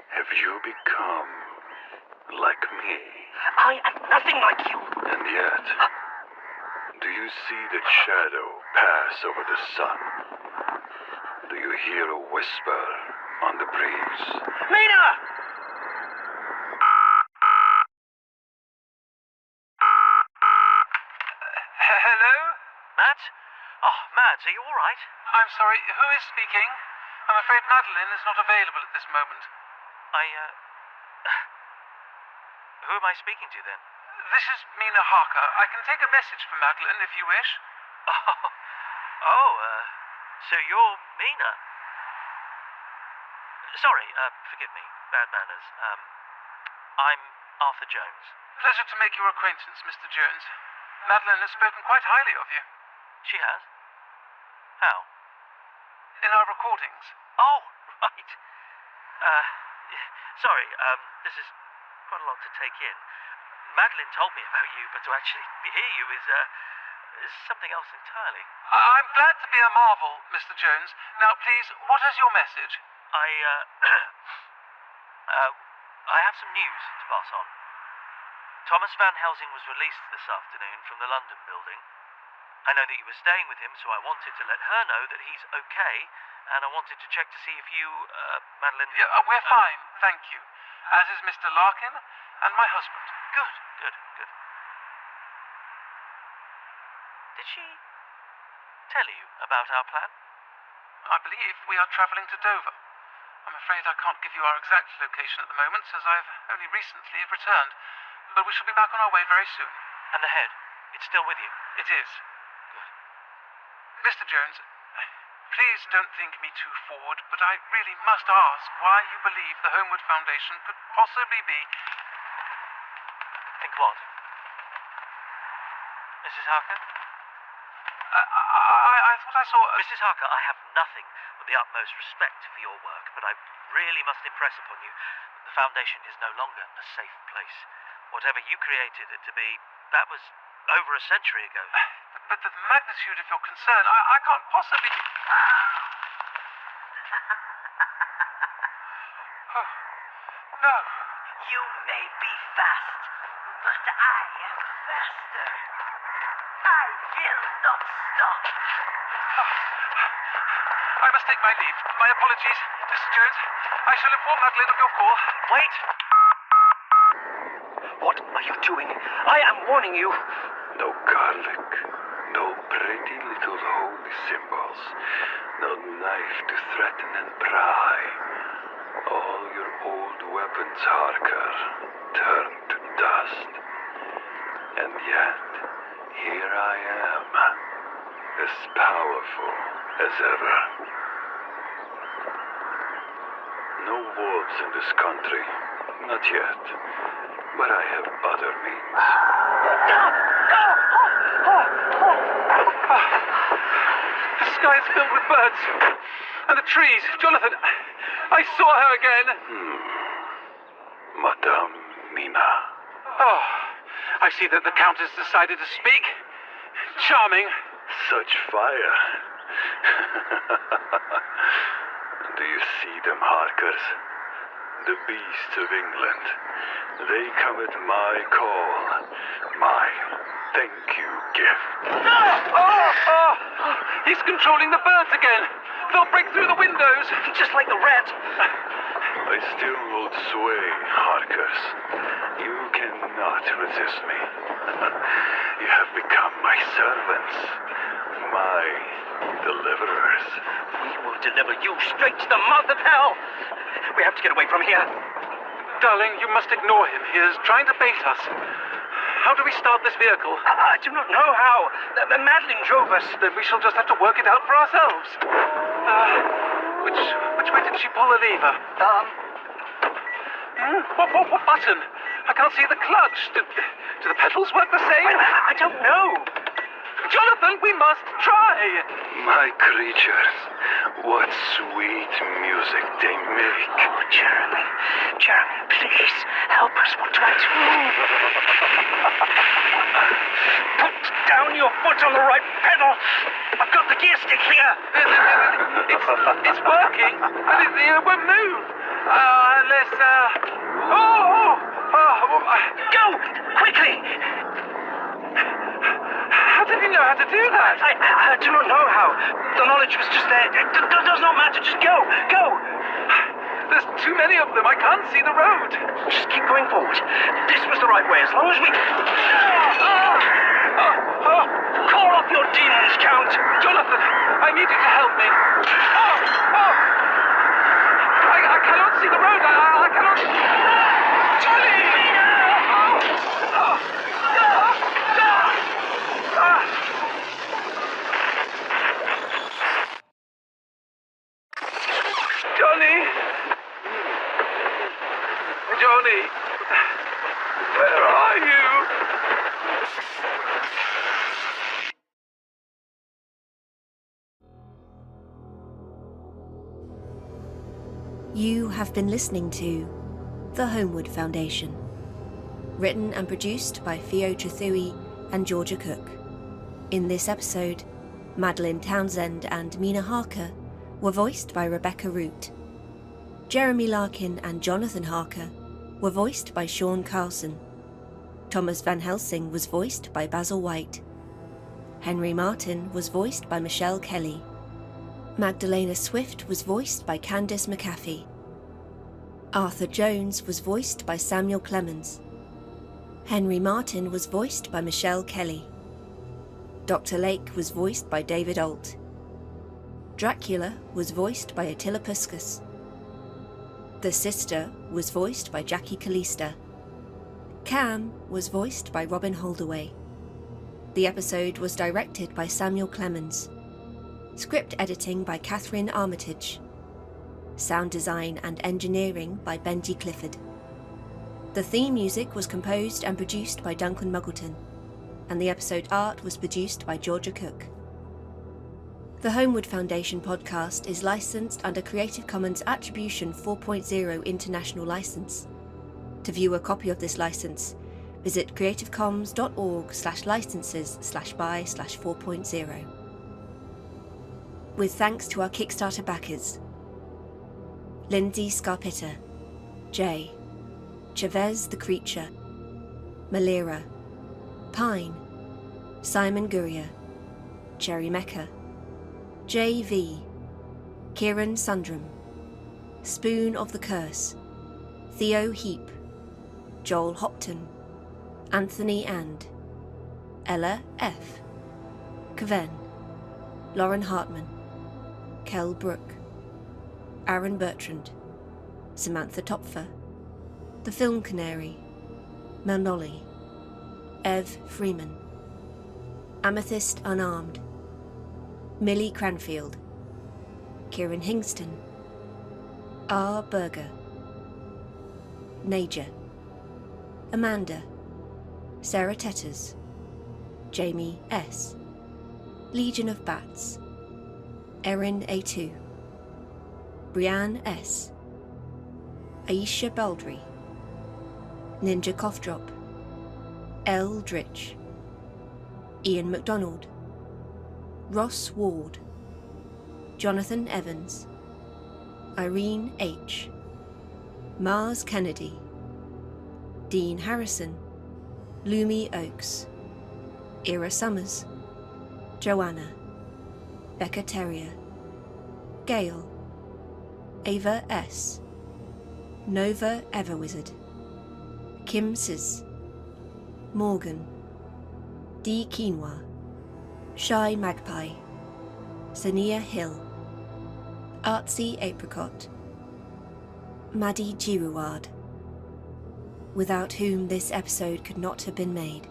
Have you become like me? I am nothing like you. And yet, do you see the shadow pass over the sun? Do you hear a whisper on the breeze? Mina! Hello? Mads? Oh, Mads, are you all right? I'm sorry, who is speaking? I'm afraid Magdalene is not available at this moment. Who am I speaking to then? This is Mina Harker. I can take a message for Magdalene if you wish. So you're Mina. Sorry, forgive me. Bad manners. I'm Arthur Jones. Pleasure to make your acquaintance, Mr. Jones. Magdalene has spoken quite highly of you. She has? How? In our recordings. Oh, right. Sorry, this is quite a lot to take in. Magdalene told me about you, but to actually hear you is something else entirely. I'm glad to be a marvel, Mr. Jones. Now, please, what is your message? I have some news to pass on. Thomas Van Helsing was released this afternoon from the London building. I know that you were staying with him, so I wanted to let her know that he's okay, and I wanted to check to see if you, Magdalene... Yeah, we're fine, thank you. As is Mr. Larkin and my husband. Good. Did she tell you about our plan? I believe we are travelling to Dover. I'm afraid I can't give you our exact location at the moment, as I've only recently returned. But we shall be back on our way very soon. And the head? It's still with you? It is. Good. Mr. Jones, please don't think me too forward, but I really must ask why you believe the Holmwood Foundation could possibly be... Think what? Mrs. Harker? I thought I saw... Mrs. Harker, I have nothing but the utmost respect for your work, but I really must impress upon you that the Foundation is no longer a safe place. Whatever you created it to be, that was over a century ago. But the magnitude of your concern, I can't possibly... Oh, no. You may be fast, but I am faster. I will not stop. I must take my leave. My apologies, Mr. Jones. I shall inform Magdalene of your call. Wait! What are you doing? I am warning you. No garlic, no pretty little holy symbols, no knife to threaten and pry. All your old weapons, Harker, turned to dust. And yet, here I am, as powerful as ever. No wolves in this country, not yet, but I have other means. The sky is filled with birds. And the trees. Jonathan, I saw her again. Madame Mina. Oh, I see that the Count has decided to speak. Charming. Such fire. Do you see them, Harkers? The beasts of England. They come at my call. My thank you gift. Oh! He's controlling the birds again. They'll break through the windows. Just like the rat. I still hold sway, Harkers. You cannot resist me. You have become my servants. My deliverers. We will deliver you straight to the mouth of hell. We have to get away from here. Darling, you must ignore him. He is trying to bait us. How do we start this vehicle? I do not know how. Madeline drove us. Then we shall just have to work it out for ourselves. Which way did she pull the lever? What button? I can't see the clutch. Do the pedals work the same? I don't know. Jonathan, we must try. My creatures, what sweet music they make. Oh, Jeremy, please help us. What do I do? Put down your foot on the right pedal. I've got the gear stick here. It's working, but it won't move. Unless, Go! Quickly! How did you know how to do that? I do not know how. The knowledge was just there. It does not matter. Just go! Go! There's too many of them. I can't see the road. Just keep going forward. This was the right way as long as we... Call up your demons, Count. Jonathan, I need you to help me. I cannot see the road. I cannot... Johnny! Johnny, where are you? You have been listening to The Holmwood Foundation, written and produced by Theo Trethui and Georgia Cook. In this episode, Madeline Townsend and Mina Harker were voiced by Rebecca Root. Jeremy Larkin and Jonathan Harker were voiced by Sean Carlson. Thomas Van Helsing was voiced by Basil White. Henry Martin was voiced by Michelle Kelly. Magdelena Swift was voiced by Candace McAfee. Arthur Jones was voiced by Samuel Clemens. Henry Martin was voiced by Michelle Kelly. Dr. Lake was voiced by David Alt. Dracula was voiced by Attila Puskas. The Sister was voiced by Jackie Kalista. Cam was voiced by Robin Holdaway. The episode was directed by Samuel Clemens. Script editing by Catherine Armitage. Sound design and engineering by Benji Clifford. The theme music was composed and produced by Duncan Muggleton, and the episode art was produced by Georgia Cook. The Holmwood Foundation podcast is licensed under Creative Commons Attribution 4.0 International License. To view a copy of this license, visit creativecommons.org/licenses/by/4.0. With thanks to our Kickstarter backers: Lindsay Scarpitta, Jay, Chavez the Creature, Malira, Pine, Simon Gurrier, Cherry Mecca, J.V., Kieran Sundram, Spoon of the Curse, Theo Heap, Joel Hopton, Anthony And, Ella F., Kven, Lauren Hartman, Kel Brook, Aaron Bertrand, Samantha Topfer, The Film Canary, Melnolly, Ev Freeman, Amethyst Unarmed, Millie Cranfield, Kieran Hingston, R. Berger, Naja, Amanda, Sarah Tetters, Jamie S. Legion of Bats, Erin A2, Brianne S, Aisha Baldry, Ninja Cough Drop, L. Dritch, Ian MacDonald, Ross Ward, Jonathan Evans, Irene H, Mars Kennedy, Dean Harrison, Lumi Oakes, Ira Summers, Joanna, Becca Terrier, Gail, Ava S, Nova Everwizard, Kim Sis, Morgan, D. Quinoa, Shy Magpie, Sania Hill, Artsy Apricot, Maddie Girouard, without whom this episode could not have been made.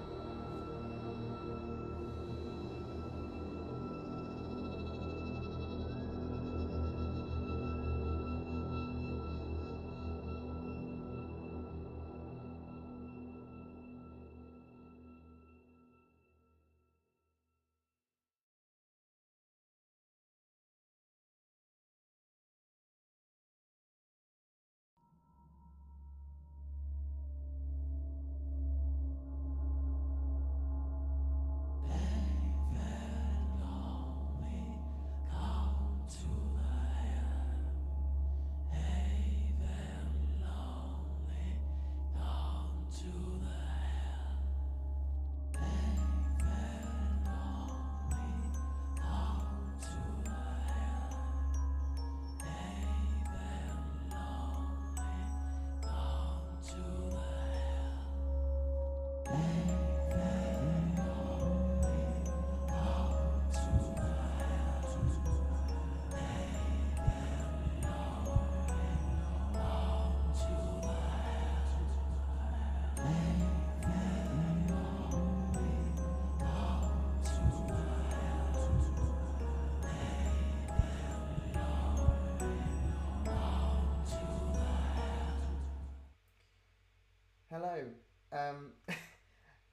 Hello.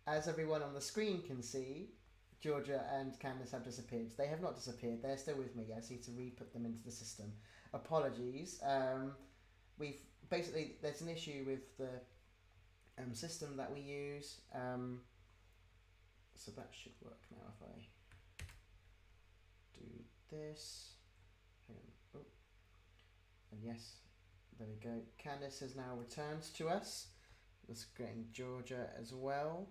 As everyone on the screen can see, Georgia and Candace have disappeared. They have not disappeared. They're still with me. I just need to re-put them into the system. Apologies. We've basically, there's an issue with the system that we use. So that should work now if I do this. Hang on. Oh. And yes, there we go. Candace has now returned to us. Let's getting Georgia as well.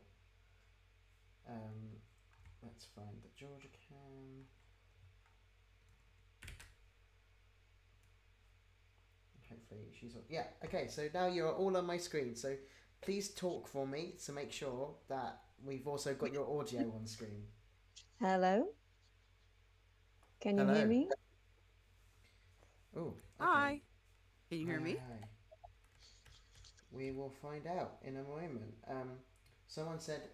Let's find that Georgia can. Hopefully she's on. Yeah, okay, so now you're all on my screen. So please talk for me to make sure that we've also got your audio on screen. Hello? Can you hear me? Oh, okay. Hi. Can you hear me? Hi. We will find out in a moment. Someone said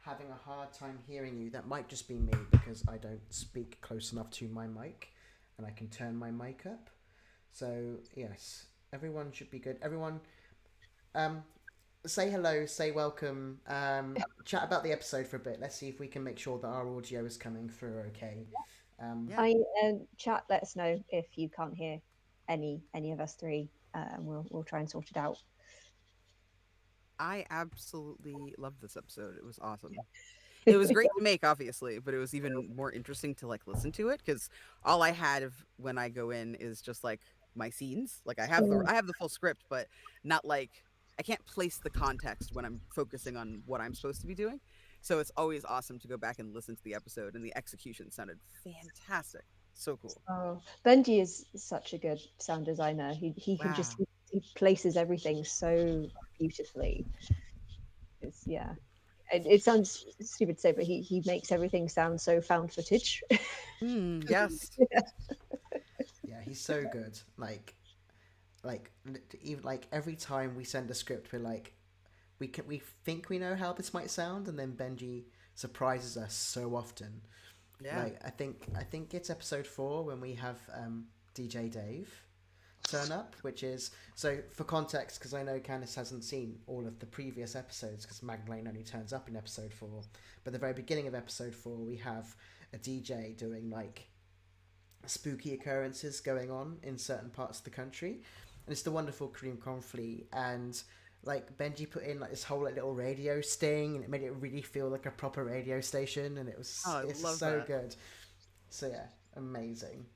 having a hard time hearing you. That might just be me because I don't speak close enough to my mic and I can turn my mic up. So yes, everyone should be good. Everyone, say hello, say welcome, chat about the episode for a bit. Let's see if we can make sure that our audio is coming through okay. Chat, let us know if you can't hear any of us three, and we'll try and sort it out. I absolutely loved this episode. It was awesome. It was great to make, obviously, but it was even more interesting to like listen to it because all I had of when I go in is just like my scenes. Like I have the full script, but not like I can't place the context when I'm focusing on what I'm supposed to be doing. So it's always awesome to go back and listen to the episode, and the execution sounded fantastic. So cool. Oh, Benji is such a good sound designer. He can just he places everything so beautifully. It's It sounds stupid to say, but he makes everything sound so found footage. Yes. Yeah, he's so good. Like even like every time we send a script, we're like, we think we know how this might sound, and then Benji surprises us so often. Yeah. Like I think it's episode 4 when we have DJ Dave. turn up, which is, so for context, because I know Candace hasn't seen all of the previous episodes, because Magdalena only turns up in episode 4, but at the very beginning of episode 4 we have a DJ doing like spooky occurrences going on in certain parts of the country, and it's the wonderful Kareem Confley, and like Benji put in like this whole like, little radio sting, and it made it really feel like a proper radio station, and it's so good. So yeah, amazing.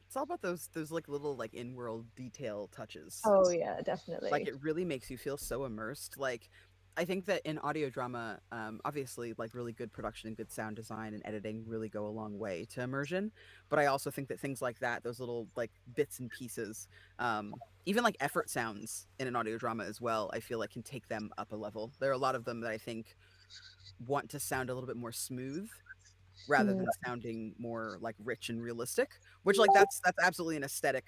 It's all about those like little like in-world detail touches. Oh yeah, definitely. Like it really makes you feel so immersed. Like I think that in audio drama, obviously like really good production and good sound design and editing really go a long way to immersion. But I also think that things like that, those little like bits and pieces, even like effort sounds in an audio drama as well, I feel like can take them up a level. There are a lot of them that I think want to sound a little bit more smooth rather than sounding more like rich and realistic, which like that's absolutely an aesthetic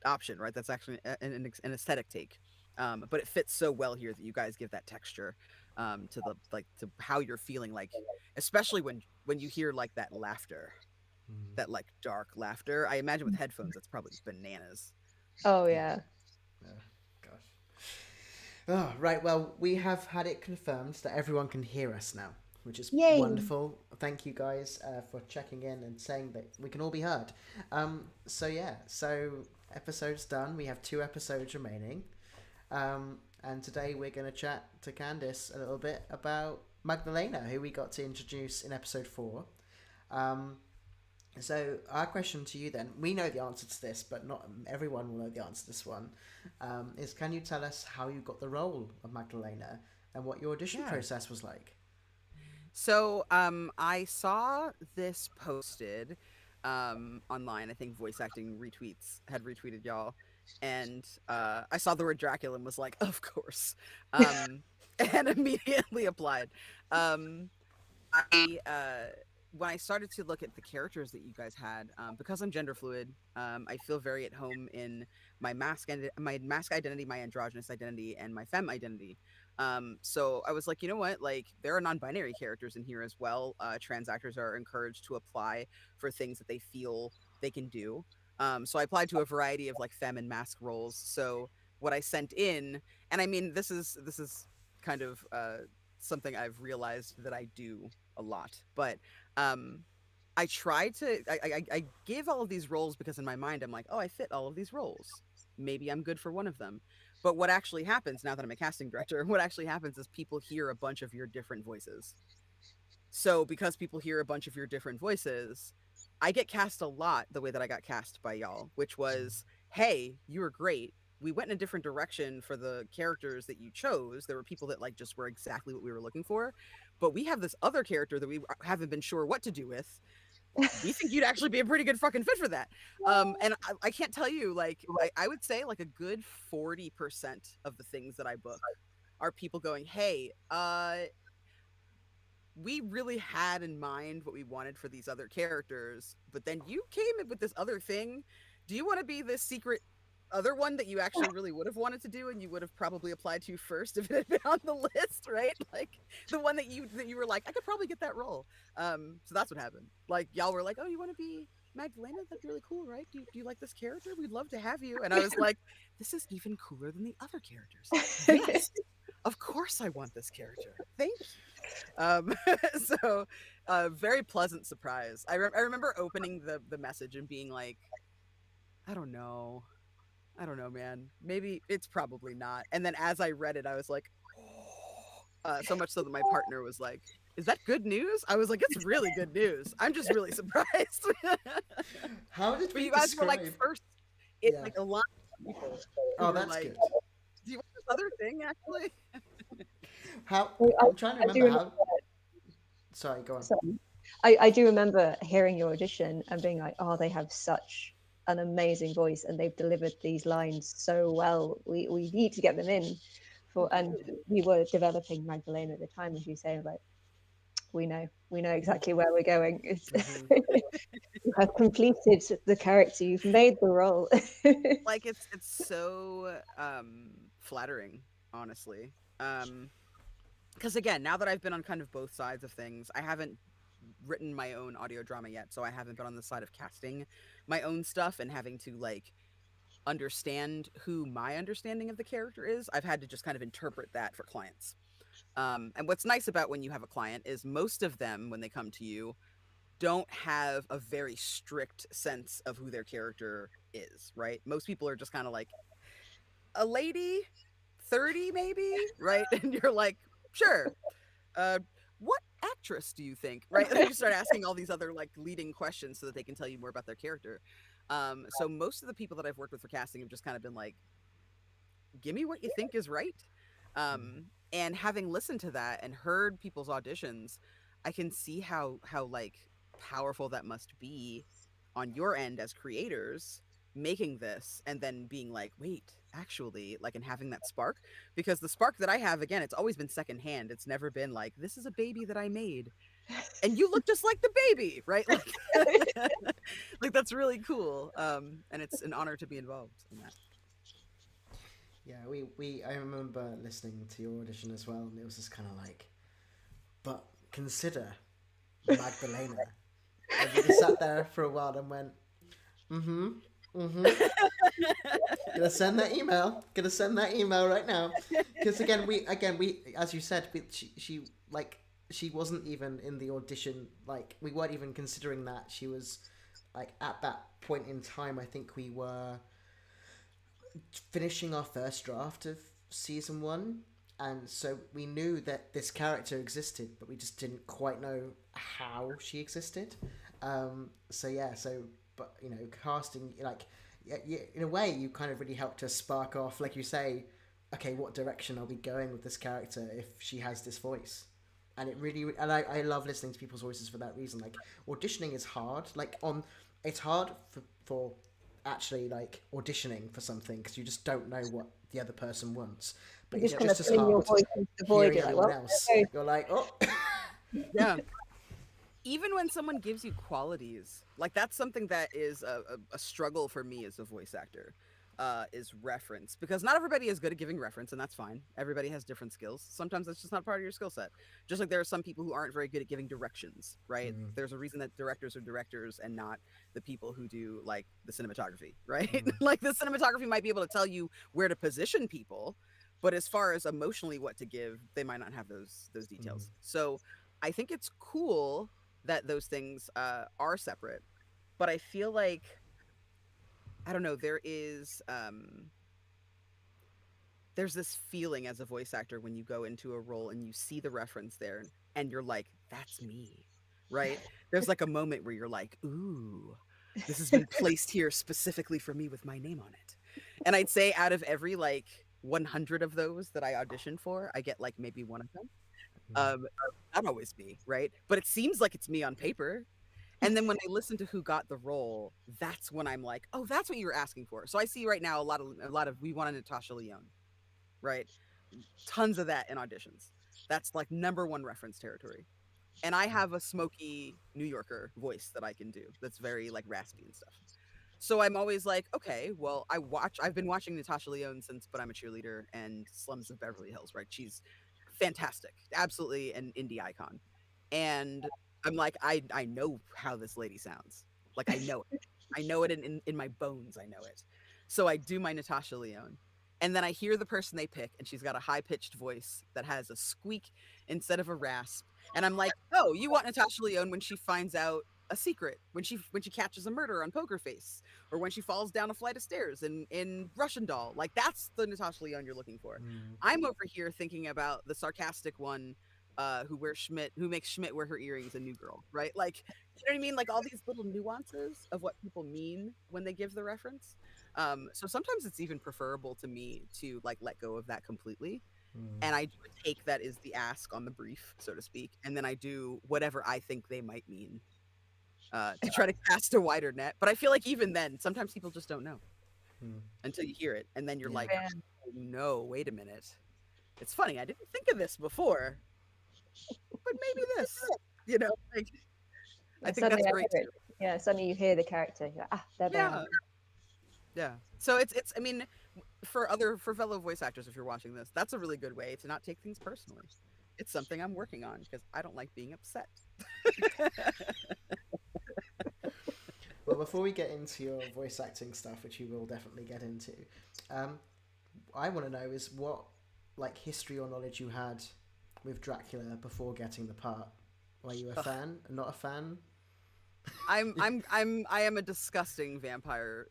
option, right? That's actually an aesthetic take. But it fits so well here that you guys give that texture to the like to how you're feeling, like especially when you hear like that laughter, that like dark laughter. I imagine with headphones that's probably bananas. Oh yeah. Oh, right, well, we have had it confirmed that everyone can hear us now, which is wonderful. Thank you guys for checking in and saying that we can all be heard. So episode's done. We have 2 episodes remaining. And today we're going to chat to Candace a little bit about Magdelena, who we got to introduce in episode 4. So our question to you then, we know the answer to this, but not everyone will know the answer to this one, is can you tell us how you got the role of Magdelena and what your audition process was like? So I saw this posted online. I think Voice Acting Retweets had retweeted y'all, and I saw the word Dracula and was like, of course, and immediately applied. When I started to look at the characters that you guys had, because I'm gender fluid, I feel very at home in my mask identity, my androgynous identity, and my femme identity. So I was like, you know what? Like, there are non-binary characters in here as well. Trans actors are encouraged to apply for things that they feel they can do. So I applied to a variety of like femme and mask roles. So what I sent in, and I mean, this is kind of something I've realized that I do a lot, but I tried to I give all of these roles because in my mind I'm like, oh, I fit all of these roles, maybe I'm good for one of them. But what actually happens, now that I'm a casting director, what actually happens is people hear a bunch of your different voices. So because people hear a bunch of your different voices, I get cast a lot the way that I got cast by y'all, which was, hey, you were great, we went in a different direction for the characters that you chose. There were people that like just were exactly what we were looking for, but we have this other character that we haven't been sure what to do with. We think you'd actually be a pretty good fucking fit for that. And I can't tell you, like, I would say like a good 40% of the things that I book are people going, hey, we really had in mind what we wanted for these other characters, but then you came in with this other thing. Do you want to be this secret other one that you actually really would have wanted to do and you would have probably applied to first if it had been on the list, right? Like the one that you were like, I could probably get that role. So that's what happened. Like y'all were like, oh, you want to be Magdelena? That'd be really cool, right? Do you like this character? We'd love to have you. And I was like, this is even cooler than the other characters. Yes, of course I want this character. Thank you. So very pleasant surprise. I remember opening the message and being like, I don't know, man. Maybe it's probably not. And then as I read it, I was like, oh. So much so that my partner was like, is that good news? I was like, it's really good news. I'm just really surprised. How did you guys were like first in like a lot of people. Oh, that's like, good. Do you want this other thing actually? I'm trying to remember how. Sorry, go on. I do remember hearing your audition and being like, oh, they have such an amazing voice and they've delivered these lines so well. We need to get them in and we were developing Magdelena at the time, as you say, like we know exactly where we're going. You have completed the character, you've made the role. Like it's so flattering, honestly, because again, now that I've been on kind of both sides of things, I haven't written my own audio drama yet, so I haven't been on the side of casting my own stuff and having to like understand who my understanding of the character is, I've had to just kind of interpret that for clients. And what's nice about when you have a client is most of them, when they come to you, don't have a very strict sense of who their character is, right? Most people are just kind of like, a lady, 30 maybe, right? And you're like, sure. What actress do you think, right? And then you start asking all these other like leading questions so that they can tell you more about their character. So most of the people that I've worked with for casting have just kind of been like, give me what you think is right. And having listened to that and heard people's auditions, I can see how like powerful that must be on your end as creators, making this and then being like, wait, actually, like, and having that spark. Because the spark that I have, again, it's always been secondhand. It's never been like, this is a baby that I made and you look just like the baby, right? Like, like that's really cool. And it's an honor to be involved in that. Yeah, I remember listening to your audition as well, and it was just kind of like, but consider Magdelena. And we just sat there for a while and went, Gonna send that email right now. Because again, we as you said, she wasn't even in the audition. Like, we weren't even considering that. She was like, at that point in time, I think we were finishing our first draft of season 1, and so we knew that this character existed, but we just didn't quite know how she existed. But you know, casting, like, in a way, you kind of really helped us spark off, like you say, okay, what direction are we going with this character if she has this voice? And it really, and I love listening to people's voices for that reason. Like, auditioning is hard. It's hard for actually, like, auditioning for something, because you just don't know what the other person wants. But it's just as hard your voice into the void, hearing everyone else. You're like, oh. Yeah. Even when someone gives you qualities, like, that's something that is a struggle for me as a voice actor, is reference. Because not everybody is good at giving reference, and that's fine. Everybody has different skills. Sometimes that's just not part of your skill set. Just like there are some people who aren't very good at giving directions, right? There's a reason that directors are directors and not the people who do, like, the cinematography, right? Like, the cinematography might be able to tell you where to position people, but as far as emotionally what to give, they might not have those details. So I think it's cool that those things are separate, but I feel like, I don't know, there's this feeling as a voice actor when you go into a role and you see the reference there and you're like, that's me, right? There's like a moment where you're like, ooh, this has been placed here specifically for me with my name on it. And I'd say out of every like 100 of those that I audition for, I get like maybe one of them. Not always me, right? But it seems like it's me on paper. And then when I listen to who got the role, that's when I'm like, oh, that's what you were asking for. So I see right now a lot of we want a Natasha Lyonne, right? Tons of that in auditions. That's like #1 reference territory. And I have a smoky New Yorker voice that I can do. That's very like raspy and stuff. So I'm always like, okay, well, I've been watching Natasha Lyonne since But I'm a Cheerleader and Slums of Beverly Hills, right? She's fantastic, absolutely an indie icon. And I'm like, I know how this lady sounds. Like, I know it. I know it in my bones. I know it. So I do my Natasha Lyonne. And then I hear the person they pick, and she's got a high-pitched voice that has a squeak instead of a rasp. And I'm like, oh, you want Natasha Lyonne when she finds out a secret, when she catches a murder on Poker Face, or when she falls down a flight of stairs in Russian Doll. Like, that's the Natasha Lyonne you're looking for. I'm over here thinking about the sarcastic one who makes Schmidt wear her earrings in New Girl, right? Like, you know what I mean? Like, all these little nuances of what people mean when they give the reference. So sometimes it's even preferable to me to like let go of that completely. And I do a take that is the ask on the brief, so to speak. And then I do whatever I think they might mean to try to cast a wider net. But I feel like even then, sometimes people just don't know until you hear it. And then you're like, oh, no, wait a minute. It's funny. I didn't think of this before, but maybe this, you know, like, I think that's great. Yeah, suddenly you hear the character. You're like, there they are. Yeah. So it's I mean, for fellow voice actors, if you're watching this, that's a really good way to not take things personally. It's something I'm working on because I don't like being upset. Well, before we get into your voice acting stuff, which you will definitely get into, I want to know is what like history or knowledge you had with Dracula before getting the part. Were you a fan? Not a fan? I am a disgusting vampire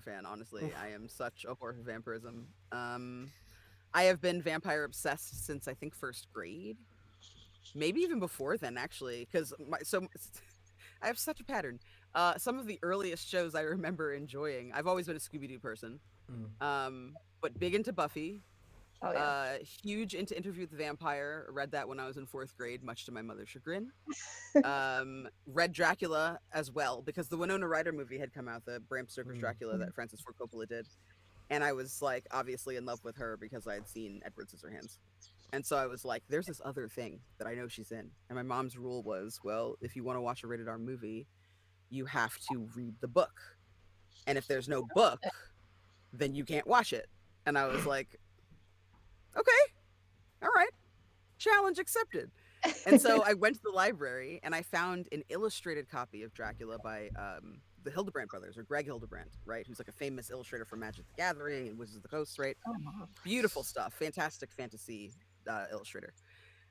fan, honestly. I am such a whore for vampirism. I have been vampire obsessed since I think first grade. Maybe even before then, actually, because I have such a pattern. Some of the earliest shows I remember enjoying, I've always been a Scooby-Doo person, but big into Buffy. Oh, yeah. Huge into Interview with the Vampire. Read that when I was in 4th grade, much to my mother's chagrin. Read Dracula as well, because the Winona Ryder movie had come out, the Bram Stoker's Dracula that Francis Ford Coppola did. And I was like obviously in love with her because I had seen Edward Scissorhands. And so I was like, there's this other thing that I know she's in. And my mom's rule was, well, if you want to watch a rated R movie, you have to read the book. And if there's no book, then you can't watch it. And I was like, okay, all right, challenge accepted. And so I went to the library and I found an illustrated copy of Dracula by the Hildebrandt brothers, or Greg Hildebrandt, right? Who's like a famous illustrator for Magic the Gathering and Wizards of the Coast, right? Beautiful stuff, fantastic fantasy illustrator.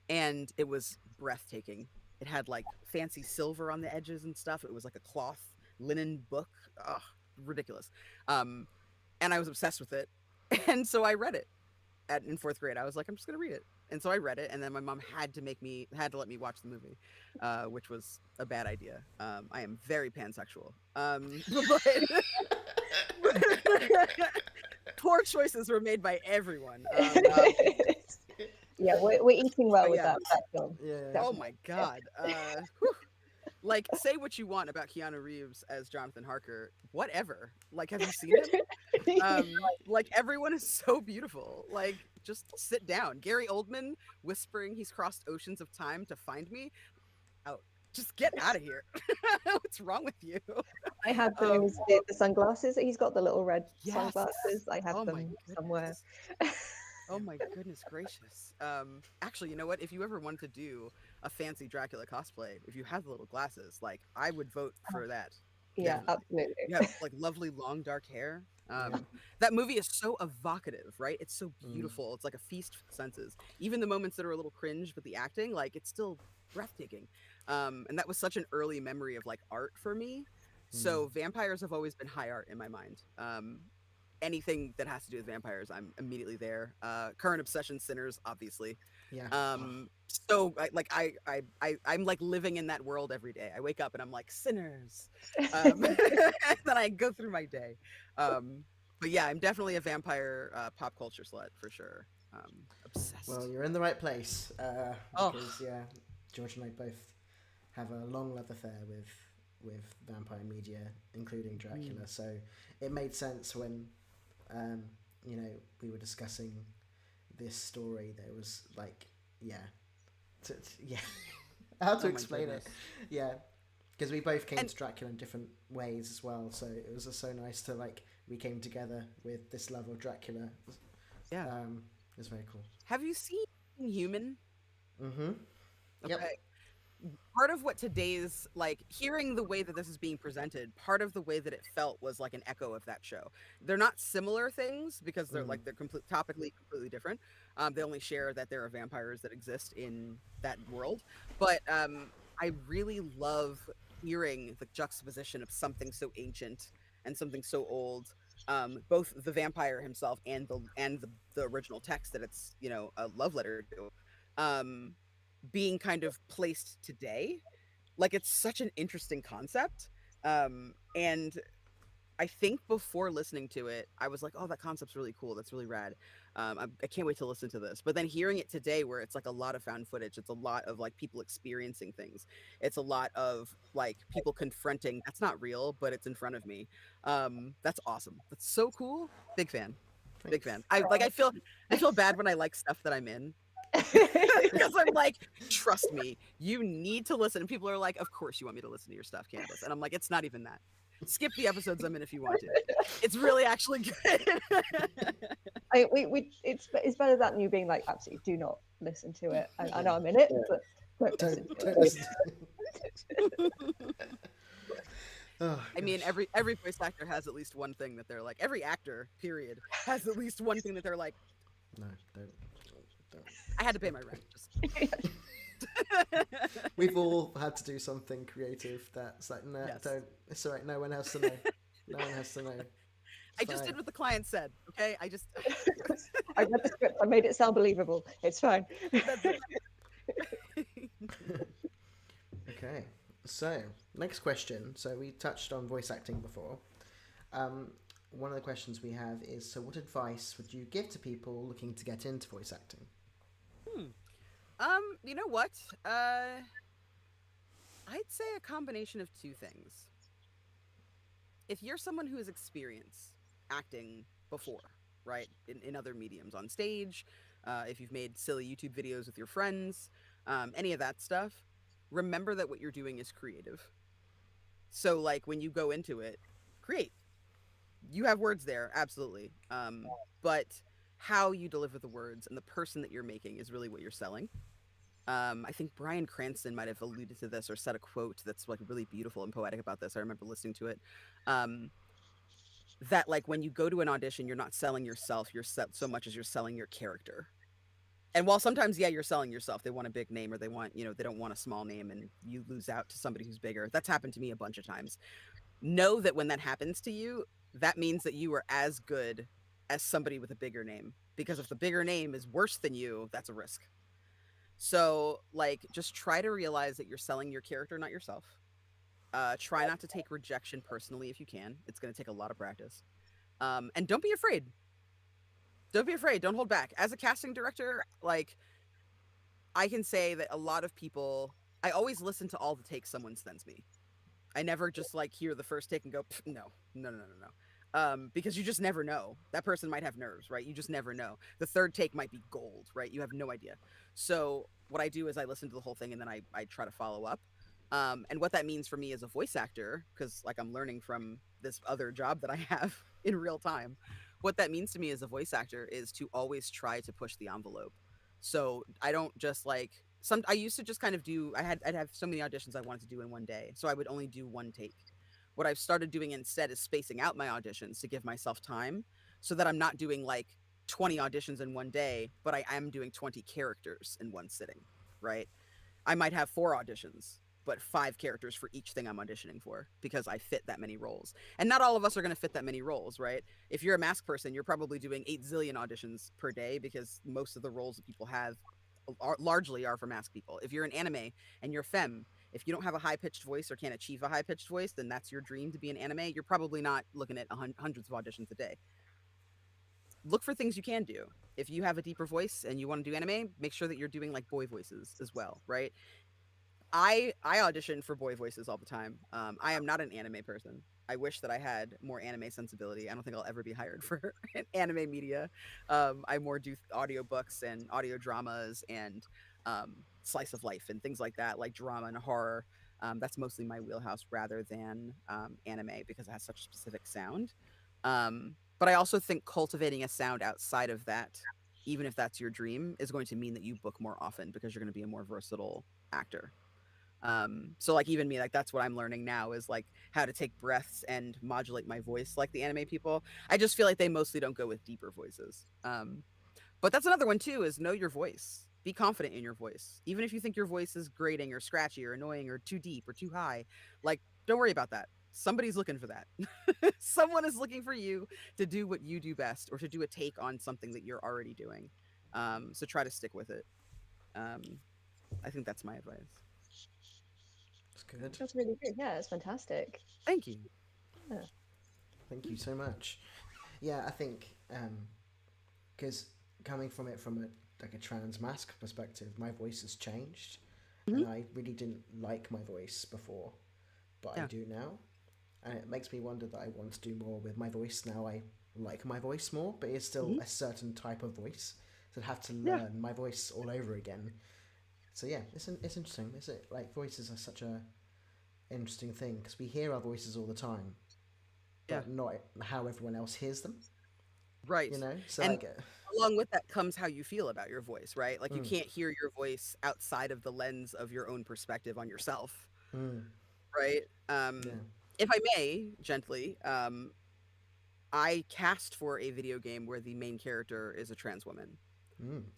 And it was breathtaking. It had like fancy silver on the edges and stuff. It was like a cloth linen book. Ugh, ridiculous. And I was obsessed with it. And so I read it in 4th grade. I was like, I'm just gonna read it. And so I read it, and then my mom had to let me watch the movie, which was a bad idea. I am very pansexual. Poor choices were made by everyone. Yeah, we're eating well with that film. Yeah. Oh my God. Like, say what you want about Keanu Reeves as Jonathan Harker, whatever. Like, have you seen him? Like, everyone is so beautiful. Like, just sit down. Gary Oldman whispering he's crossed oceans of time to find me. Out. Just get out of here. What's wrong with you? I have those the sunglasses. He's got the little red sunglasses. I have them somewhere. Oh my goodness gracious. Actually, you know what? If you ever wanted to do a fancy Dracula cosplay, if you have the little glasses, like, I would vote for that. Yeah, absolutely. You have like lovely long dark hair. That movie is so evocative, right? It's so beautiful. It's like a feast for the senses. Even the moments that are a little cringe with the acting, like, it's still breathtaking. And that was such an early memory of like art for me. So vampires have always been high art in my mind. Anything that has to do with vampires, I'm immediately there. Current obsession, Sinners, obviously. Yeah. So I'm like living in that world every day. I wake up and I'm like, Sinners. And then I go through my day. But yeah, I'm definitely a vampire pop culture slut for sure. Obsessed. Well, you're in the right place. Because yeah, George and I both have a long love affair with vampire media, including Dracula. So it made sense when you know, we were discussing this story. There was like, how to explain it? Yeah, because we both came to Dracula in different ways as well. So it was just so nice to like we came together with this love of Dracula. Yeah, it was very cool. Have you seen Human? Mm-hmm. Okay. Yep. Part of what today's, like, hearing the way that this is being presented, part of the way that it felt was like an echo of that show. They're not similar things because they're like, they're topically completely different. They only share that there are vampires that exist in that world. But I really love hearing the juxtaposition of something so ancient and something so old. Both the vampire himself and the original text that it's, you know, a love letter to. Being kind of placed today. Like, it's such an interesting concept. And I think before listening to it, I was like, oh, that concept's really cool. That's really rad. I can't wait to listen to this. But then hearing it today, where it's like a lot of found footage, it's a lot of like people experiencing things. It's a lot of like people confronting, that's not real, but it's in front of me. That's awesome. That's so cool. Big fan. Big fan. I feel bad when I like stuff that I'm in. Because I'm like, trust me, you need to listen. And people are like, of course you want me to listen to your stuff, Candace. And I'm like, it's not even that. Skip the episodes I'm in if you want to. It's really actually good. It's better than you being like, absolutely do not listen to it. I know I'm in it, but don't listen to it. Oh, I mean, gosh. every voice actor has at least one thing that they're like. Every actor, period, has at least one thing that they're like. No, don't. I had to pay my rent. Just... We've all had to do something creative that's like, no, Yes. don't. It's all right. No one has to know. No one has to know. I just did what the client said. Okay, I just. I read the script. I made it sound believable. It's fine. That's it. Okay. So next question. So we touched on voice acting before. One of the questions we have is: so, what advice would you give to people looking to get into voice acting? You know what? I'd say a combination of two things. If you're someone who has experienced acting before, right, in other mediums, on stage, if you've made silly YouTube videos with your friends, any of that stuff, remember that what you're doing is creative. So, like, when you go into it, create. You have words there, absolutely. But how you deliver the words and the person that you're making is really what you're selling. I think Bryan Cranston might have alluded to this or said a quote that's like really beautiful and poetic about this. I remember listening to it. That like when you go to an audition, you're not selling yourself, so much as you're selling your character. And while sometimes, yeah, you're selling yourself, they want a big name or they want, they don't want a small name and you lose out to somebody who's bigger. That's happened to me a bunch of times. Know that when that happens to you, that means that you are as good as somebody with a bigger name. Because if the bigger name is worse than you, that's a risk. So, like, just try to realize that you're selling your character, not yourself. Try not to take rejection personally if you can. It's going to take a lot of practice. And don't be afraid. Don't be afraid. Don't hold back. As a casting director, like, I can say that a lot of people, I always listen to all the takes someone sends me. I never just, like, hear the first take and go, no. Because you just never know. That person might have nerves, right? You just never know. The third take might be gold, right? You have no idea. So what I do is I listen to the whole thing and then I try to follow up. And what that means for me as a voice actor, because like I'm learning from this other job that I have in real time, what that means to me as a voice actor is to always try to push the envelope. So I don't just like I used to just kind of do, I'd have so many auditions I wanted to do in one day. So I would only do one take. What I've started doing instead is spacing out my auditions to give myself time so that I'm not doing like 20 auditions in one day, but I am doing 20 characters in one sitting, right? I might have 4 auditions, but 5 characters for each thing I'm auditioning for because I fit that many roles. And not all of us are going to fit that many roles, right? If you're a mask person, you're probably doing 8 zillion auditions per day because most of the roles that people have largely are for mask people. If you're an anime and you're femme, if you don't have a high-pitched voice or can't achieve a high-pitched voice, then that's your dream to be an anime. You're probably not looking at hundreds of auditions a day. Look for things you can do. If you have a deeper voice and you want to do anime, make sure that you're doing like boy voices as well, right? I audition for boy voices all the time. I am not an anime person. I wish that I had more anime sensibility. I don't think I'll ever be hired for anime media. I more do audiobooks and audio dramas and slice of life and things like that, like drama and horror. That's mostly my wheelhouse rather than anime because it has such a specific sound. But I also think cultivating a sound outside of that, even if that's your dream, is going to mean that you book more often because you're going to be a more versatile actor. So like even me, like that's what I'm learning now is like how to take breaths and modulate my voice like the anime people. I just feel like they mostly don't go with deeper voices. But that's another one too, is know your voice. Be confident in your voice. Even if you think your voice is grating or scratchy or annoying or too deep or too high, like don't worry about that. Somebody's looking for that. Someone is looking for you to do what you do best or to do a take on something that you're already doing. So try to stick with it. I think that's my advice. That's good. That's really good. Yeah, it's fantastic. Thank you. Yeah. Thank you so much. Yeah, I think because coming from it from a trans mask perspective, my voice has changed, and I really didn't like my voice before, but I do now, and it makes me wonder that I want to do more with my voice now. I like my voice more, but it's still a certain type of voice, so I have to learn my voice all over again. So yeah, it's interesting. Is it like voices are such a interesting thing because we hear our voices all the time, but not how everyone else hears them. Right. You know, so and along with that comes how you feel about your voice, right? Like you can't hear your voice outside of the lens of your own perspective on yourself. Right. if I may, gently, I cast for a video game where the main character is a trans woman.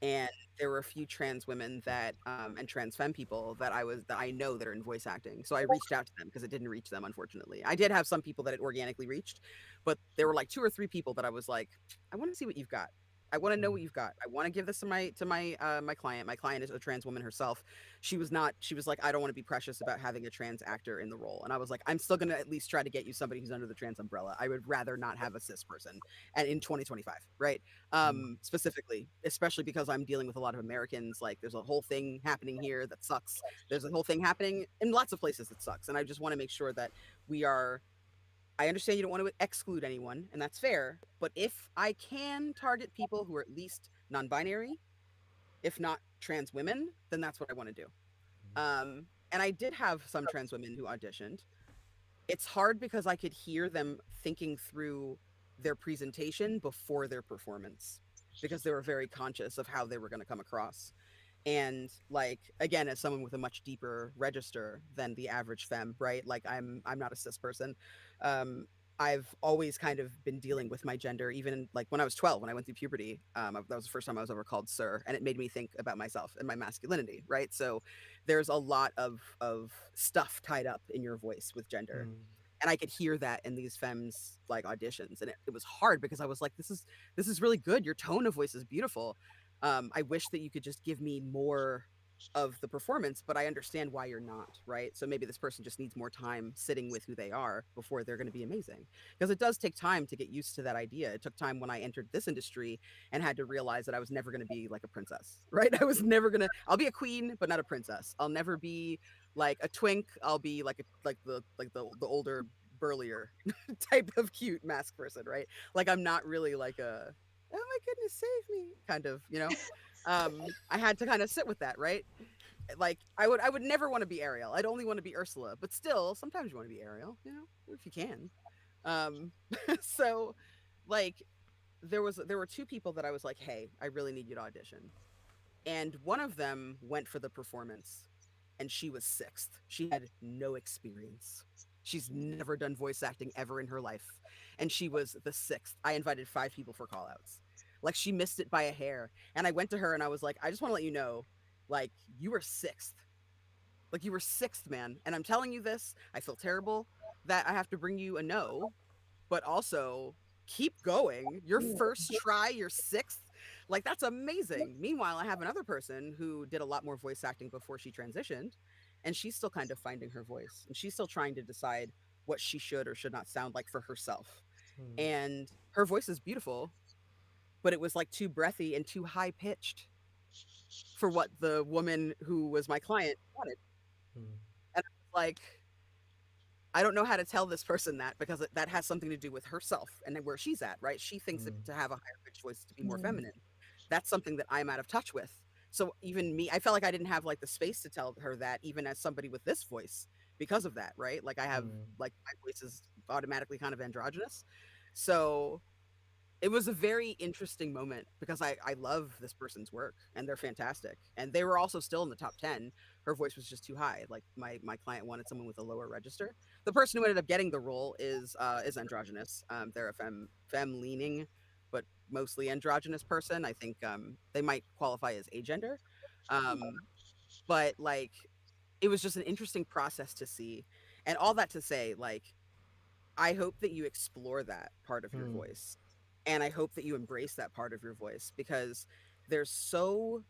And there were a few trans women that and trans femme people that I know that are in voice acting. So I reached out to them because it didn't reach them, unfortunately. I did have some people that it organically reached, but there were like 2 or 3 people that I was like, I want to see what you've got. I want to know what you've got. I want to give this to my client. My client is a trans woman herself. She was like, I don't want to be precious about having a trans actor in the role. And I was like, I'm still going to at least try to get you somebody who's under the trans umbrella. I would rather not have a cis person and in 2025, right? Specifically, especially because I'm dealing with a lot of Americans. Like there's a whole thing happening here that sucks. There's a whole thing happening in lots of places that sucks. And I just want to make sure that I understand you don't want to exclude anyone, and that's fair. But if I can target people who are at least non-binary, if not trans women, then that's what I want to do. And I did have some trans women who auditioned. It's hard because I could hear them thinking through their presentation before their performance because they were very conscious of how they were going to come across. And like, again, as someone with a much deeper register than the average femme, right? Like I'm not a cis person. I've always kind of been dealing with my gender, even like when I was 12, when I went through puberty. That was the first time I was ever called sir, and it made me think about myself and my masculinity, right? So there's a lot of stuff tied up in your voice with gender. And I could hear that in these femmes like auditions, and it was hard because I was like, this is really good. Your tone of voice is beautiful. I wish that you could just give me more of the performance, but I understand why you're not, right? So maybe this person just needs more time sitting with who they are before they're going to be amazing. Because it does take time to get used to that idea. It took time when I entered this industry and had to realize that I was never going to be like a princess, right? I was never going to, I'll be a queen, but not a princess. I'll never be like a twink. I'll be like the older, burlier type of cute mask person, right? Like I'm not really like a, oh my goodness, save me kind of, you know. I had to kind of sit with that, right? Like I would never want to be Ariel. I'd only want to be Ursula, but still sometimes you want to be Ariel, you know, if you can. So like there were 2 people that I was like, hey, I really need you to audition. And one of them went for the performance and she was 6th. She had no experience. She's never done voice acting ever in her life. And she was the 6th. I invited 5 people for call outs. Like she missed it by a hair. And I went to her and I was like, I just want to let you know, like you were 6th. Like you were 6th, man. And I'm telling you this, I feel terrible that I have to bring you a no, but also keep going. Your first try, you're 6th. Like that's amazing. Meanwhile, I have another person who did a lot more voice acting before she transitioned. And she's still kind of finding her voice. And she's still trying to decide what she should or should not sound like for herself. And her voice is beautiful, but it was like too breathy and too high pitched for what the woman who was my client wanted. And I was like, I don't know how to tell this person that because that has something to do with herself and where she's at, right? She thinks that to have a higher pitched voice to be more feminine. That's something that I'm out of touch with. So even me, I felt like I didn't have like the space to tell her that even as somebody with this voice because of that, right? Like I have like my voice is automatically kind of androgynous. So it was a very interesting moment because I love this person's work and they're fantastic. And they were also still in the top 10. Her voice was just too high. Like my client wanted someone with a lower register. The person who ended up getting the role is androgynous. They're a femme leaning, but mostly androgynous person. I think they might qualify as agender. But like, it was just an interesting process to see. And all that to say, like, I hope that you explore that part of your voice. And I hope that you embrace that part of your voice because there's so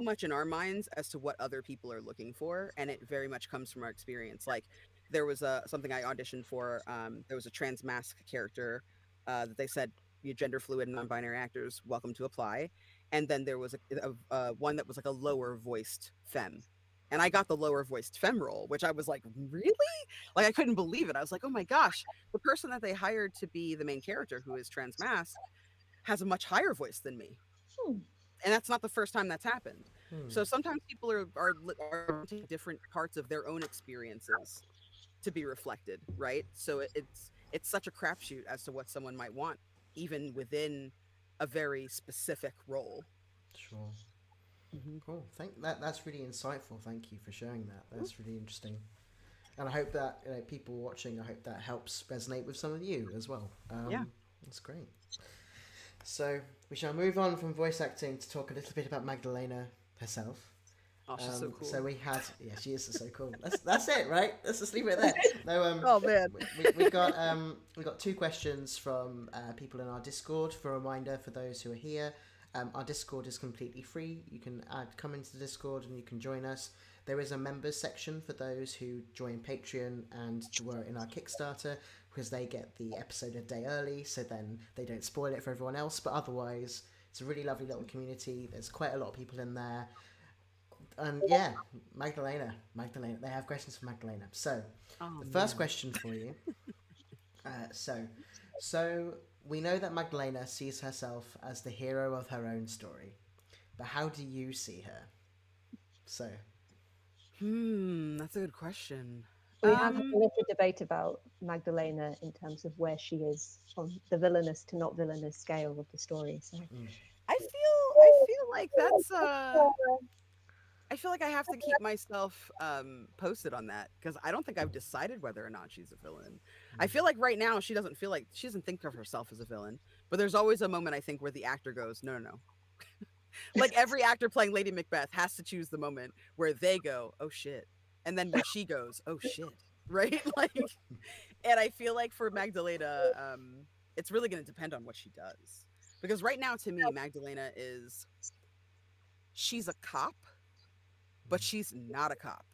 much in our minds as to what other people are looking for. And it very much comes from our experience. Like there was something I auditioned for. There was a trans mask character that they said, you gender fluid and non-binary actors, welcome to apply. And then there was a one that was like a lower voiced femme. And I got the lower voiced femme role, which I was like, really? Like, I couldn't believe it. I was like, oh my gosh, the person that they hired to be the main character who is trans mask has a much higher voice than me. And that's not the first time that's happened. So sometimes people are taking different parts of their own experiences to be reflected, right? So it's such a crapshoot as to what someone might want, even within a very specific role. Sure. Cool. That's really insightful. Thank you for sharing that. That's really interesting. And I hope that people watching, I hope that helps resonate with some of you as well. Yeah, that's great. So we shall move on from voice acting to talk a little bit about Magdelena herself. Oh, she's so cool. So we had, she is so cool. That's it, right? Let's just leave it there. No, oh man, we got 2 questions from people in our Discord. For a reminder, for those who are here, our Discord is completely free. You can come into the Discord and you can join us. There is a members section for those who join Patreon and were in our Kickstarter, because they get the episode a day early, so then they don't spoil it for everyone else. But otherwise, it's a really lovely little community. There's quite a lot of people in there. And yeah, Magdelena, they have questions for Magdelena. So, the first question for you. So we know that Magdelena sees herself as the hero of her own story, but how do you see her? So, that's a good question. We have a little debate about Magdelena in terms of where she is on the villainous to not villainous scale of the story. So I feel like that's I feel like I have to keep myself posted on that, because I don't think I've decided whether or not she's a villain. I feel like right now she doesn't think of herself as a villain, but there's always a moment, I think, where the actor goes, no. Like every actor playing Lady Macbeth has to choose the moment where they go, oh shit, and then where she goes, oh shit, right? Like, and I feel like for Magdelena, it's really going to depend on what she does, because right now, to me, Magdelena she's a cop, but she's not a cop,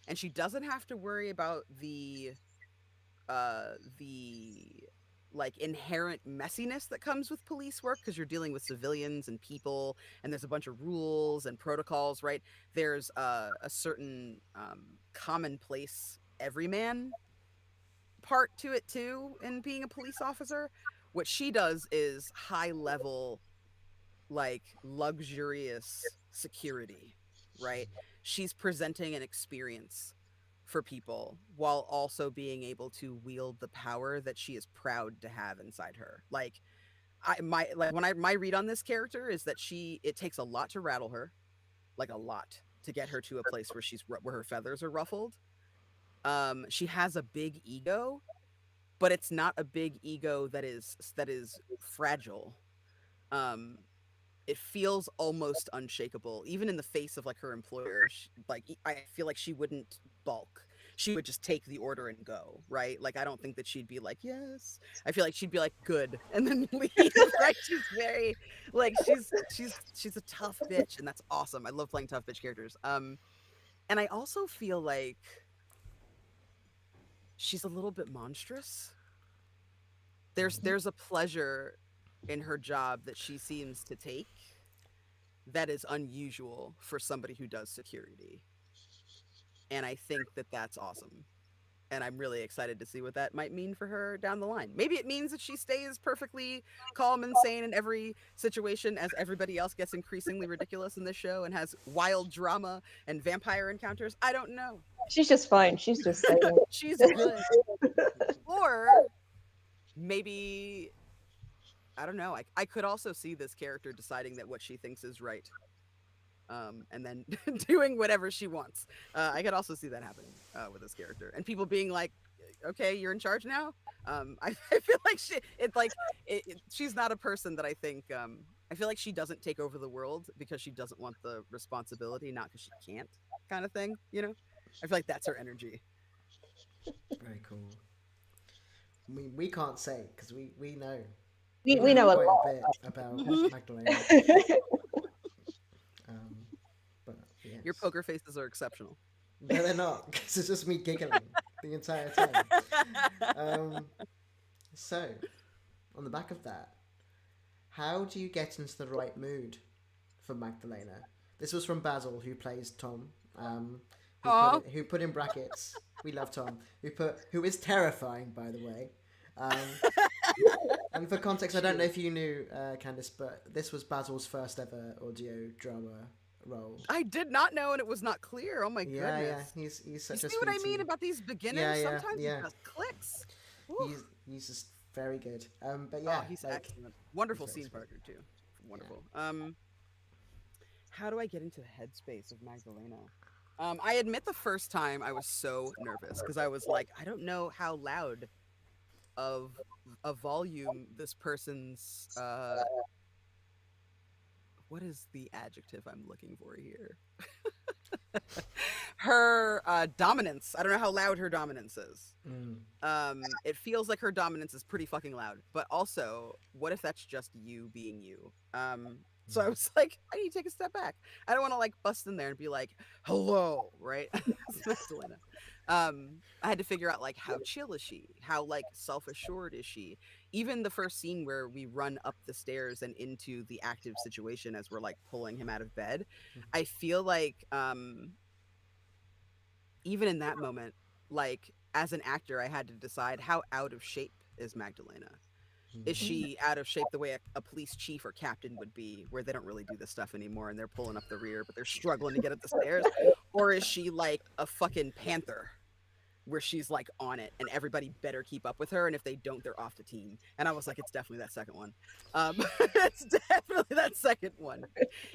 and she doesn't have to worry about the like inherent messiness that comes with police work, because you're dealing with civilians and people, and there's a bunch of rules and protocols, right? There's a certain commonplace everyman part to it too in being a police officer. What she does is high level, like luxurious security, right? She's presenting an experience for people while also being able to wield the power that she is proud to have inside her. Like my read on this character is that it takes a lot to rattle her, like a lot, to get her to a place where her feathers are ruffled. She has a big ego, but it's not a big ego that is fragile. It feels almost unshakable, even in the face of like her employer. I feel like she wouldn't balk. She would just take the order and go, right? Like, I don't think that she'd be like, yes. I feel like she'd be like, good, and then leave, right? She's very, like, she's a tough bitch, and that's awesome. I love playing tough bitch characters. And I also feel like she's a little bit monstrous. There's a pleasure in her job that she seems to take that is unusual for somebody who does security. And I think that that's awesome. And I'm really excited to see what that might mean for her down the line. Maybe it means that she stays perfectly calm and sane in every situation, as everybody else gets increasingly ridiculous in this show and has wild drama and vampire encounters. I don't know. She's just fine. She's just saying she's good. Or maybe, I don't know. I could also see this character deciding that what she thinks is right, and then doing whatever she wants. I could also see that happening with this character, and people being like, "Okay, you're in charge now." I feel like she's not a person that I think. I feel like she doesn't take over the world because she doesn't want the responsibility, not because she can't, kind of thing. You know, I feel like that's her energy. Very cool. We can't say, because we know. We know a quite lot a bit about Magdelena. But yes. Your poker faces are exceptional. No, they're not, because it's just me giggling the entire time. So, on the back of that, how do you get into the right mood for Magdelena? This was from Basil, who plays Tom. Who put in brackets, we love Tom, who is terrifying, by the way. And for context, I don't know if you knew, Candace, but this was Basil's first ever audio drama role. I did not know, and it was not clear. Oh my goodness. Yeah, he's such a see what I mean about these beginners? Sometimes it just clicks. He's just very good. But yeah, he's excellent. Wonderful scene partner too. Wonderful. Yeah. How do I get into the headspace of Magdelena? I admit the first time I was so nervous because I was like, I don't know how loud of a volume this person's what is the adjective I'm looking for here? Her dominance. I don't know how loud her dominance is. It feels like her dominance is pretty fucking loud, but also, what if that's just you being you? So I was like, I need to take a step back. I don't want to like bust in there and be like, hello, right? Magdelena. I had to figure out like how chill is she? How like self-assured is she? Even the first scene where we run up the stairs and into the active situation as we're like pulling him out of bed, I feel like even in that moment, like as an actor, I had to decide how out of shape is Magdelena. Is she out of shape the way a police chief or captain would be, where they don't really do this stuff anymore and they're pulling up the rear, but they're struggling to get up the stairs? Or is she like a fucking panther, where she's like on it and everybody better keep up with her, and if they don't, they're off the team? And I was like, it's definitely that second one. It's definitely that second one.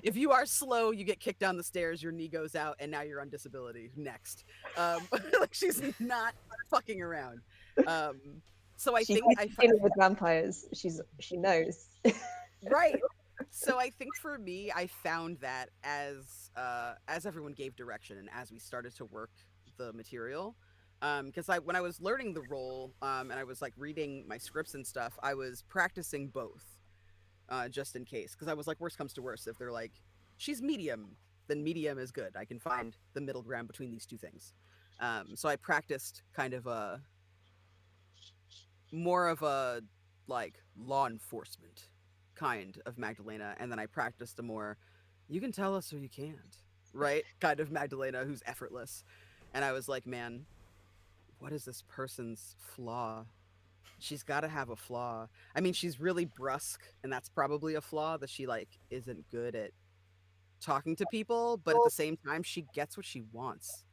If you are slow, you get kicked down the stairs, your knee goes out, and now you're on disability. Next. Like she's not fucking around. So I think with vampires, she knows. Right. So I think for me, I found that as everyone gave direction and as we started to work the material, because when I was learning the role, and I was like reading my scripts and stuff, I was practicing both, just in case, because I was like, worst comes to worst, if they're like, she's medium, then medium is good. I can find the middle ground between these two things. So I practiced kind of more of a like law enforcement kind of Magdelena, and then I practiced a more you can tell us or you can't, right, kind of Magdelena, who's effortless. And I was like, man, what is this person's flaw? She's got to have a flaw. I mean, she's really brusque, and that's probably a flaw, that she like isn't good at talking to people, but at the same time she gets what she wants.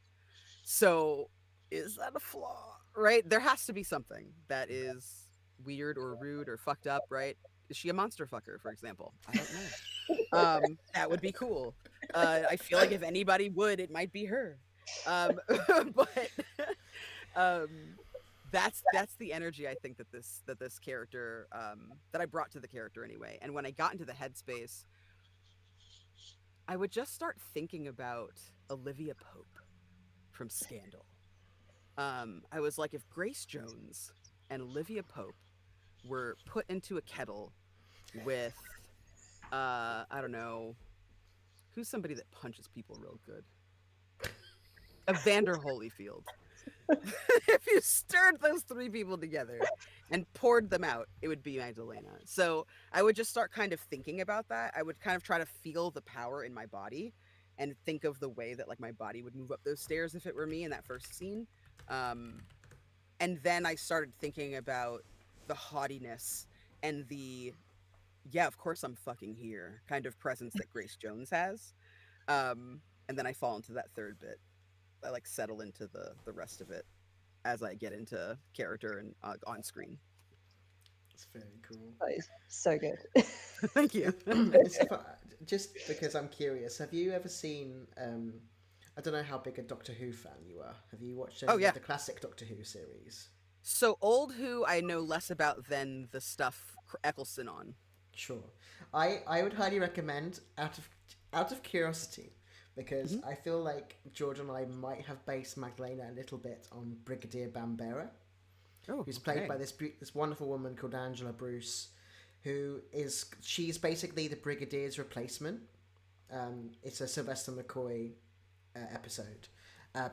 So is that a flaw? Right? There has to be something that is weird or rude or fucked up, right? Is she a monster fucker, for example? I don't know. That would be cool. I feel like if anybody would, it might be her. But that's the energy I think that this character that I brought to the character anyway. And when I got into the headspace, I would just start thinking about Olivia Pope from Scandal. I was like, if Grace Jones and Olivia Pope were put into a kettle with, I don't know, who's somebody that punches people real good? Evander Holyfield. If you stirred those three people together and poured them out, it would be Magdelena. So I would just start kind of thinking about that. I would kind of try to feel the power in my body and think of the way that like my body would move up those stairs if it were me in that first scene. And then I started thinking about the haughtiness and the, yeah, of course I'm fucking here kind of presence that Grace Jones has. And then I fall into that third bit. I like settle into the rest of it as I get into character and on screen. It's very cool. That is so good. Thank you. Just because I'm curious, have you ever seen I don't know how big a Doctor Who fan you are. Have you watched any of the classic Doctor Who series? So old Who I know less about than the stuff Eccleston on. Sure. I would highly recommend out of curiosity, because I feel like George and I might have based Magdelena a little bit on Brigadier Bambera, who's played by this wonderful woman called Angela Bruce, she's basically the Brigadier's replacement. It's a Sylvester McCoy episode.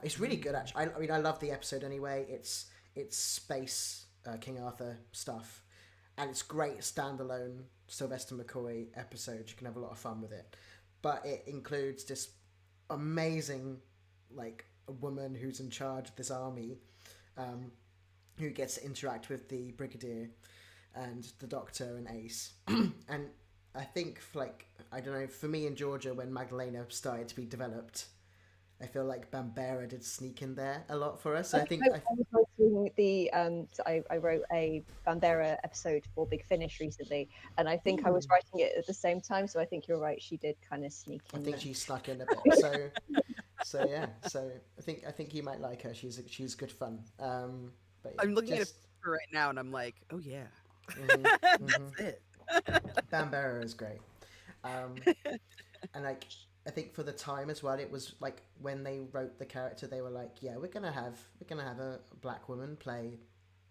It's really good, actually. I mean, I love the episode anyway. It's space King Arthur stuff, and it's great standalone Sylvester McCoy episode. You can have a lot of fun with it, but it includes this amazing, like, a woman who's in charge of this army, who gets to interact with the Brigadier and the Doctor and Ace. And I think, I don't know, for me and Georgia, when Magdelena started to be developed, I feel like Bambera did sneak in there a lot for us. I wrote a Bambera episode for Big Finish recently, and I think I was writing it at the same time, so I think you're right, she did kind of sneak in. I think she snuck in a bit. So yeah, so I think you might like her. She's good fun. But yeah, I'm looking at her right now, and I'm like, oh yeah, that's it. Bambera is great. And like I think for the time as well, it was like when they wrote the character, they were like, yeah, we're gonna have a black woman play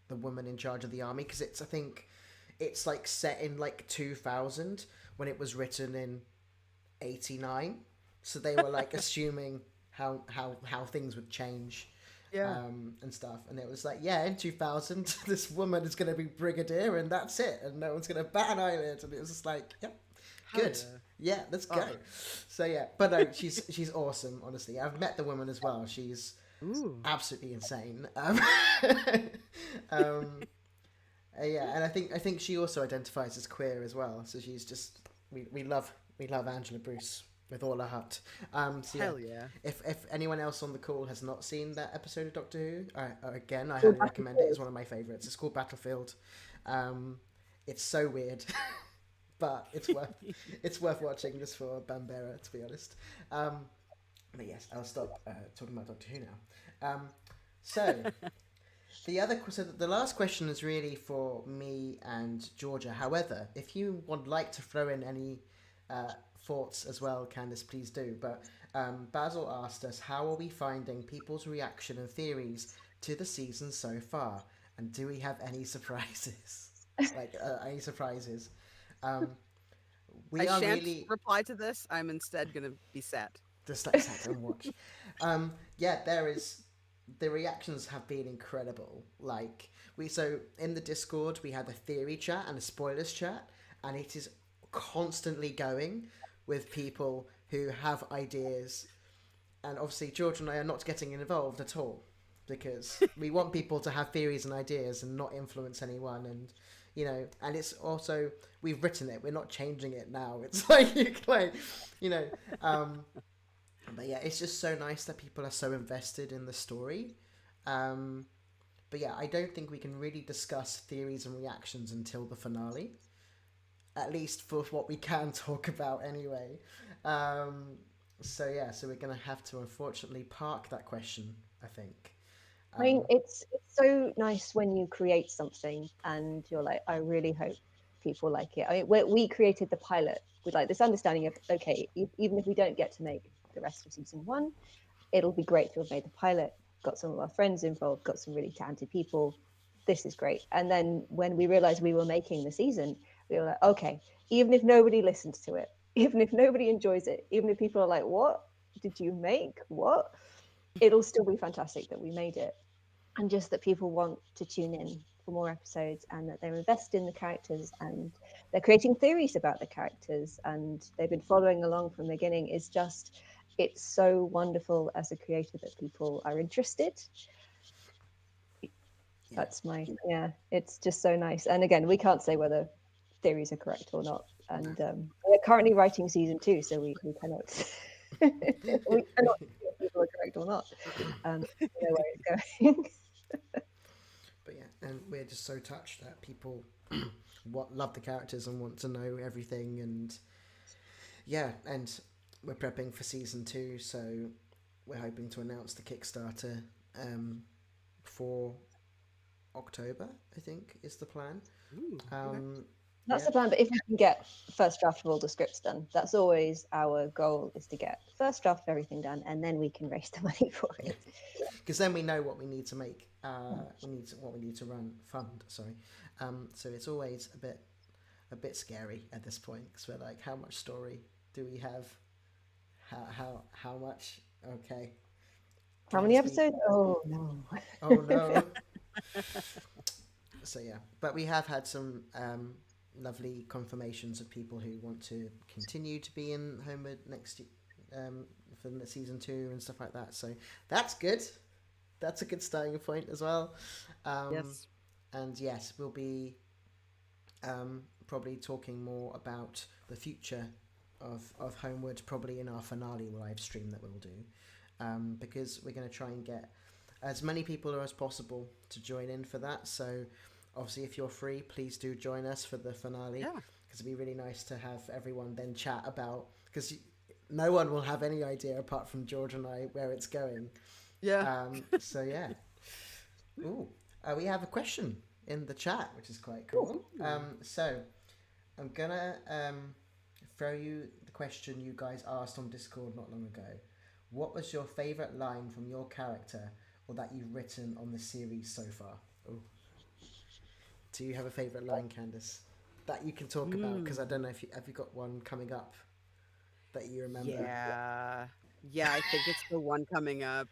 the woman in charge of the army, because I think it's like set in like 2000 when it was written in 89, so they were like assuming how things would change. And stuff, and it was like, yeah, in 2000 this woman is going to be brigadier and that's it, and no one's going to bat an eyelid, and it was just like, yep, good, yeah, let's go. So yeah, but no, she's awesome, honestly. I've met the woman as well. She's absolutely insane. Yeah, and I think she also identifies as queer as well, so she's just, we love Angela Bruce with all her heart. So Hell yeah. If anyone else on the call has not seen that episode of Doctor Who, again, I highly recommend it. It's one of my favourites. It's called Battlefield. It's so weird, but it's worth watching just for Bambera, to be honest. But yes, I'll stop talking about Doctor Who now. So the last question is really for me and Georgia. However, if you would like to throw in any thoughts as well, Candace, please do. But Basil asked us, how are we finding people's reaction and theories to the season so far, and do we have any surprises? Any surprises? I shan't reply to this. I'm instead going to be sad. Just like sat and watch. Yeah, the reactions have been incredible. Like so in the Discord we have a theory chat and a spoilers chat, and it is constantly going with people who have ideas, and obviously George and I are not getting involved at all, because we want people to have theories and ideas and not influence anyone. And and it's also, we've written it, we're not changing it now. It's like but yeah, it's just so nice that people are so invested in the story. But yeah, I don't think we can really discuss theories and reactions until the finale, at least for what we can talk about anyway. So yeah, so we're going to have to unfortunately park that question, I think. I mean, it's so nice when you create something and you're like, I really hope people like it. I mean, we created the pilot with like this understanding of, okay, even if we don't get to make the rest of season 1, it'll be great to have made the pilot, got some of our friends involved, got some really talented people. This is great. And then when we realized we were making the season, we were like, okay, even if nobody listens to it, even if nobody enjoys it, even if people are like, what did you make? What? It'll still be fantastic that we made it. And just that people want to tune in for more episodes, and that they're invested in the characters, and they're creating theories about the characters, and they've been following along from the beginning. It's so wonderful as a creator that people are interested. That's it's just so nice. And again, we can't say whether theories are correct or not, and we're currently writing season 2, so we cannot we cannot see if people are correct or not. Know where it's going. But yeah, and we're just so touched that people love the characters and want to know everything. And yeah, and we're prepping for season 2, so we're hoping to announce the Kickstarter for October, I think is the plan. That's the plan, but if we can get first draft of all the scripts done, that's always our goal, is to get first draft of everything done, and then we can raise the money for it. Because then we know what we need to make, what we need to fund. Sorry, so it's always a bit scary at this point, because we're like, how much story do we have? How much? Okay. How many episodes? Oh no. Oh no. So yeah, but we have had some lovely confirmations of people who want to continue to be in Holmwood next for the season 2 and stuff like that. So that's good. That's a good starting point as well. Yes. And yes, we'll be probably talking more about the future of Holmwood, probably in our finale live stream that we'll do, because we're going to try and get as many people as possible to join in for that. So obviously, if you're free, please do join us for the finale, because it'd be really nice to have everyone then chat about, because no one will have any idea apart from George and I where it's going. Yeah. So yeah. Ooh, we have a question in the chat, which is quite cool. So I'm gonna throw you the question you guys asked on Discord not long ago. What was your favourite line from your character, or that you've written on the series so far? Ooh. Do you have a favourite line, Candace, that you can talk about? Because I don't know if you have you got one coming up that you remember. Yeah, I think it's the one coming up.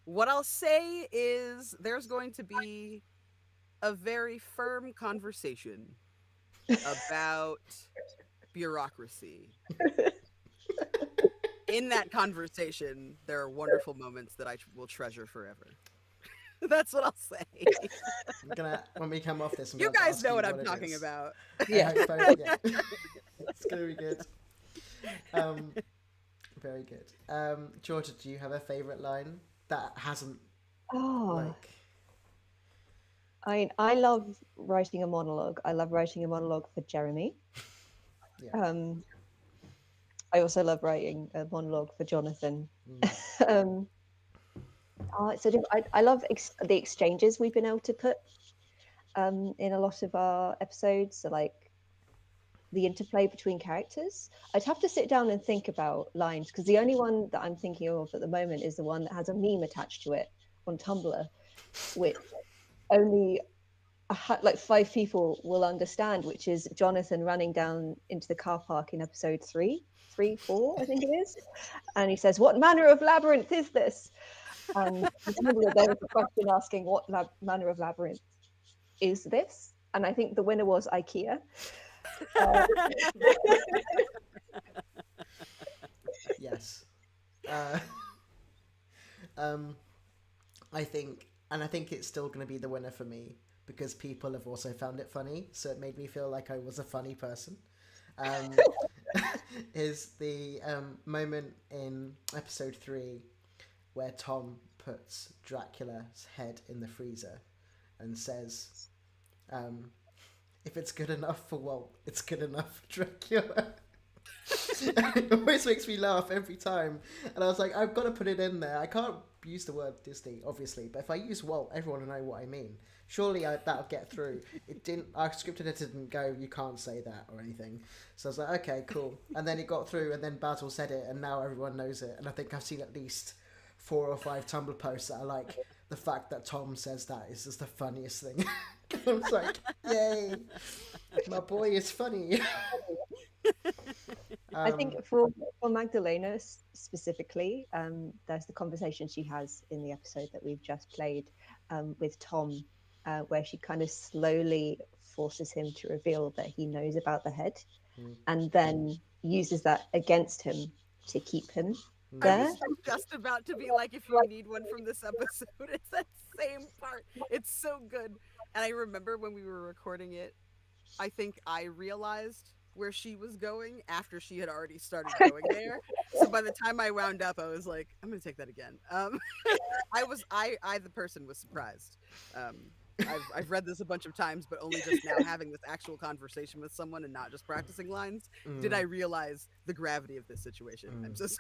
What I'll say is there's going to be a very firm conversation about bureaucracy. In that conversation, there are wonderful moments that I will treasure forever. That's what I'll say. I'm gonna, when we come off this, you guys know what I'm talking about. Yeah, yeah. It's gonna be good. Very good. Georgia, do you have a favourite line that hasn't I love writing a monologue. I love writing a monologue for Jeremy. Yeah. I also love writing a monologue for Jonathan. I love the exchanges we've been able to put in a lot of our episodes. So like the interplay between characters. I'd have to sit down and think about lines, because the only one that I'm thinking of at the moment is the one that has a meme attached to it on Tumblr, which only like 5 people will understand, which is Jonathan running down into the car park in episode 4, I think it is, and he says, "What manner of labyrinth is this?" And there was a question asking, "What manner of labyrinth is this?" And I think the winner was IKEA. Yes. I think it's still going to be the winner for me, because people have also found it funny, so it made me feel like I was a funny person. Is the moment in episode 3 where Tom puts Dracula's head in the freezer and says, if it's good enough for Walt, it's good enough for Dracula. It always makes me laugh every time, and I was like, I've got to put it in there. I can't use the word Disney, obviously, but if I use Walt, everyone will know what I mean. Surely that'll get through. It didn't. Our script editor didn't go, you can't say that or anything. So I was like, okay, cool. And then it got through, and then Basil said it, and now everyone knows it. And I think I've seen at least 4 or 5 Tumblr posts that are like, the fact that Tom says that is just the funniest thing. I was like, yay, my boy is funny. I think for Magdelena specifically, there's the conversation she has in the episode that we've just played with Tom, where she kind of slowly forces him to reveal that he knows about the head, and then uses that against him to keep him there. I was just about to be like, if you need one from this episode, it's that same part. It's so good. And I remember when we were recording it, I think I realized where she was going after she had already started going there. So by the time I wound up, I was like, I'm gonna take that again. I the person was surprised. I've read this a bunch of times, but only just now having this actual conversation with someone and not just practicing lines did I realize the gravity of this situation. I'm just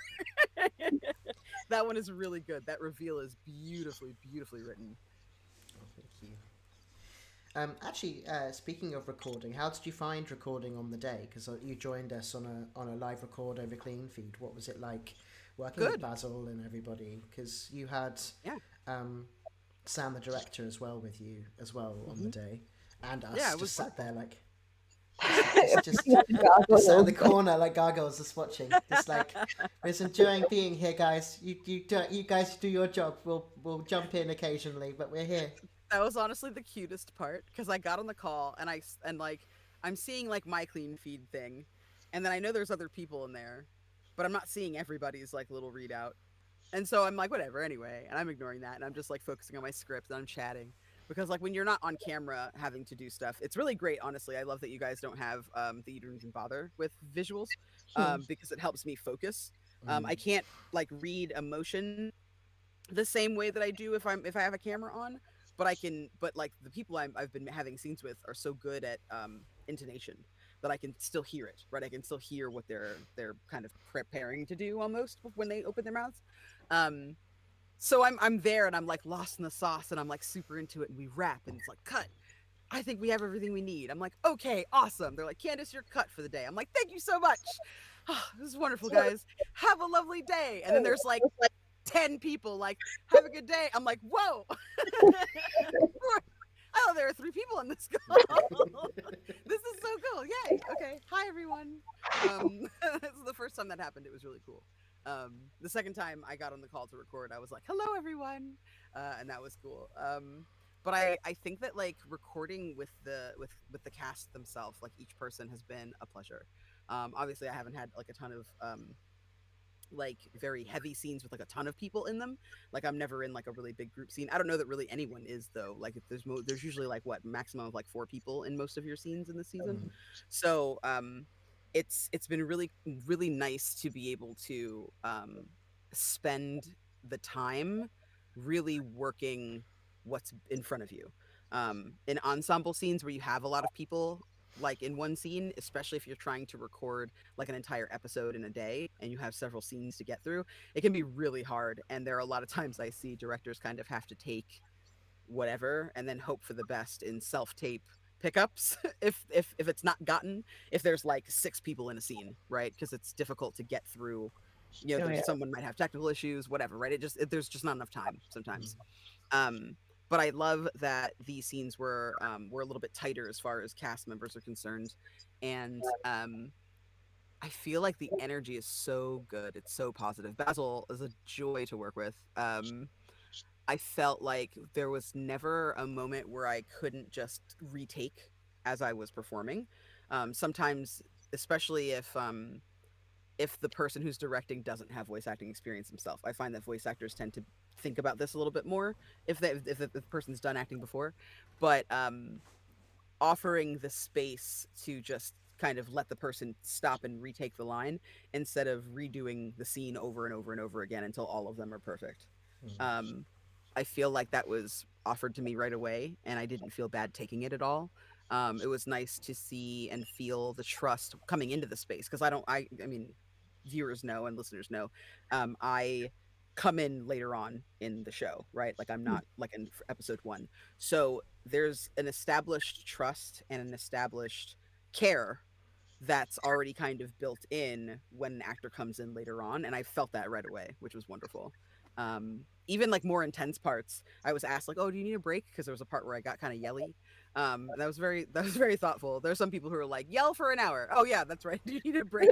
that one is really good. That reveal is beautifully written. Thank you. Actually, speaking of recording, how did you find recording on the day? Because you joined us on a live record over Clean Feed. What was it like working with Basil and everybody? Because you had Sam the director as well with you as well on the day, and us just sat there like just sat in the corner like gargoyles, just watching, just like, we're just enjoying being here, guys. You guys do your job. We'll jump in occasionally, but we're here. That was honestly the cutest part, because I got on the call and I'm seeing like my Clean Feed thing, and then I know there's other people in there, but I'm not seeing everybody's like little readout, and so I'm like, whatever, anyway, and I'm ignoring that, and I'm just like focusing on my script, and I'm chatting, because like when you're not on camera having to do stuff, it's really great. Honestly, I love that you guys don't have that you don't even bother with visuals, because it helps me focus. I can't like read emotion the same way that I do if I have a camera on. But like the people I've been having scenes with are so good at intonation. that I can still hear it, right? I can still hear what they're kind of preparing to do almost when they open their mouths. So I'm there and I'm like lost in the sauce and I'm like super into it, and we wrap and it's like cut. I think we have everything we need. I'm like, okay, awesome. They're like, Candace, you're cut for the day. I'm like, thank you so much. Oh, this is wonderful, guys. Have a lovely day. And then there's like 10 people like, have a good day. I'm like, whoa. Oh, there are 3 people on this call. This is so cool. Yay. Okay. Hi, everyone. This is the first time that happened. It was really cool. The second time I got on the call to record, I was like, hello, everyone. And that was cool. But I think that like recording with the cast themselves, like each person has been a pleasure. Obviously I haven't had like a ton of like very heavy scenes with like a ton of people in them. Like I'm never in like a really big group scene. I don't know that really anyone is though. Like if there's usually like what maximum of like 4 people in most of your scenes in the season. So it's been really nice to be able to spend the time really working what's in front of you. In ensemble scenes where you have a lot of people like in one scene, especially if you're trying to record like an entire episode in a day and you have several scenes to get through, it can be really hard. And there are a lot of times I see directors kind of have to take whatever and then hope for the best in self-tape pickups if it's not gotten, if there's like 6 people in a scene, right? Because it's difficult to get through, you know, someone might have technical issues, whatever, right? There's just not enough time sometimes. But I love that these scenes were a little bit tighter as far as cast members are concerned. And I feel like the energy is so good. It's so positive. Basil is a joy to work with. I felt like there was never a moment where I couldn't just retake as I was performing. Sometimes, especially if the person who's directing doesn't have voice acting experience himself, I find that voice actors tend to think about this a little bit more if the person's done acting before. But offering the space to just kind of let the person stop and retake the line instead of redoing the scene over and over and over again until all of them are perfect. I feel like that was offered to me right away, and I didn't feel bad taking it at all. It was nice to see and feel the trust coming into the space, because I mean, viewers know and listeners know, I come in later on in the show, right? Like I'm not like in episode 1. So there's an established trust and an established care that's already kind of built in when an actor comes in later on, and I felt that right away, which was wonderful. Even like more intense parts, I was asked like, oh, do you need a break? Because there was a part where I got kind of yelly. That was very thoughtful. There's some people who are like, yell for an hour. Oh yeah, that's right. Do you need a break?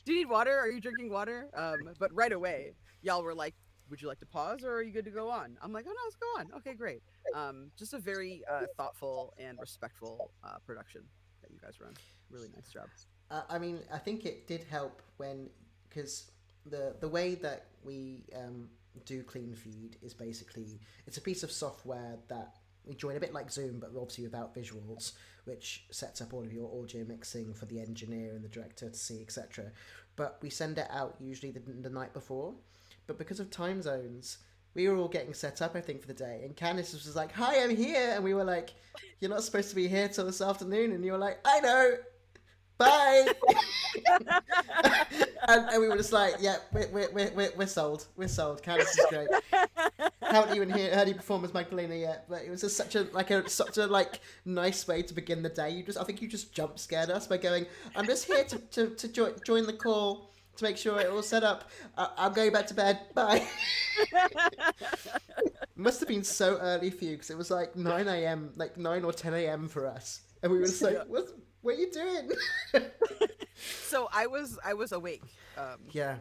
Do you need water? Are you drinking water? But right away, y'all were like, would you like to pause or are you good to go on? I'm like, oh no, let's go on. Okay, great. Just a very thoughtful and respectful production that you guys run. Really nice job. I mean, I think it did help because the way that we do Clean Feed is basically, it's a piece of software that we join a bit like Zoom, but obviously without visuals, which sets up all of your audio mixing for the engineer and the director to see, etc. But we send it out usually the night before. But because of time zones, we were all getting set up, I think, for the day. And Candace was like, hi, I'm here. And we were like, you're not supposed to be here till this afternoon. And you were like, I know. Bye. and we were just like, yeah, we're sold. We're sold. Candace is great. Haven't even heard you perform as Magdelena yet, but it was just such a nice way to begin the day. I think you just jump scared us by going, I'm just here to join the call to make sure it all set up. I'll go back to bed. Bye. It must have been so early for you because it was like 9 a.m., like 9 or 10 a.m. for us, and we were just like, what are you doing? So I was awake. Yeah.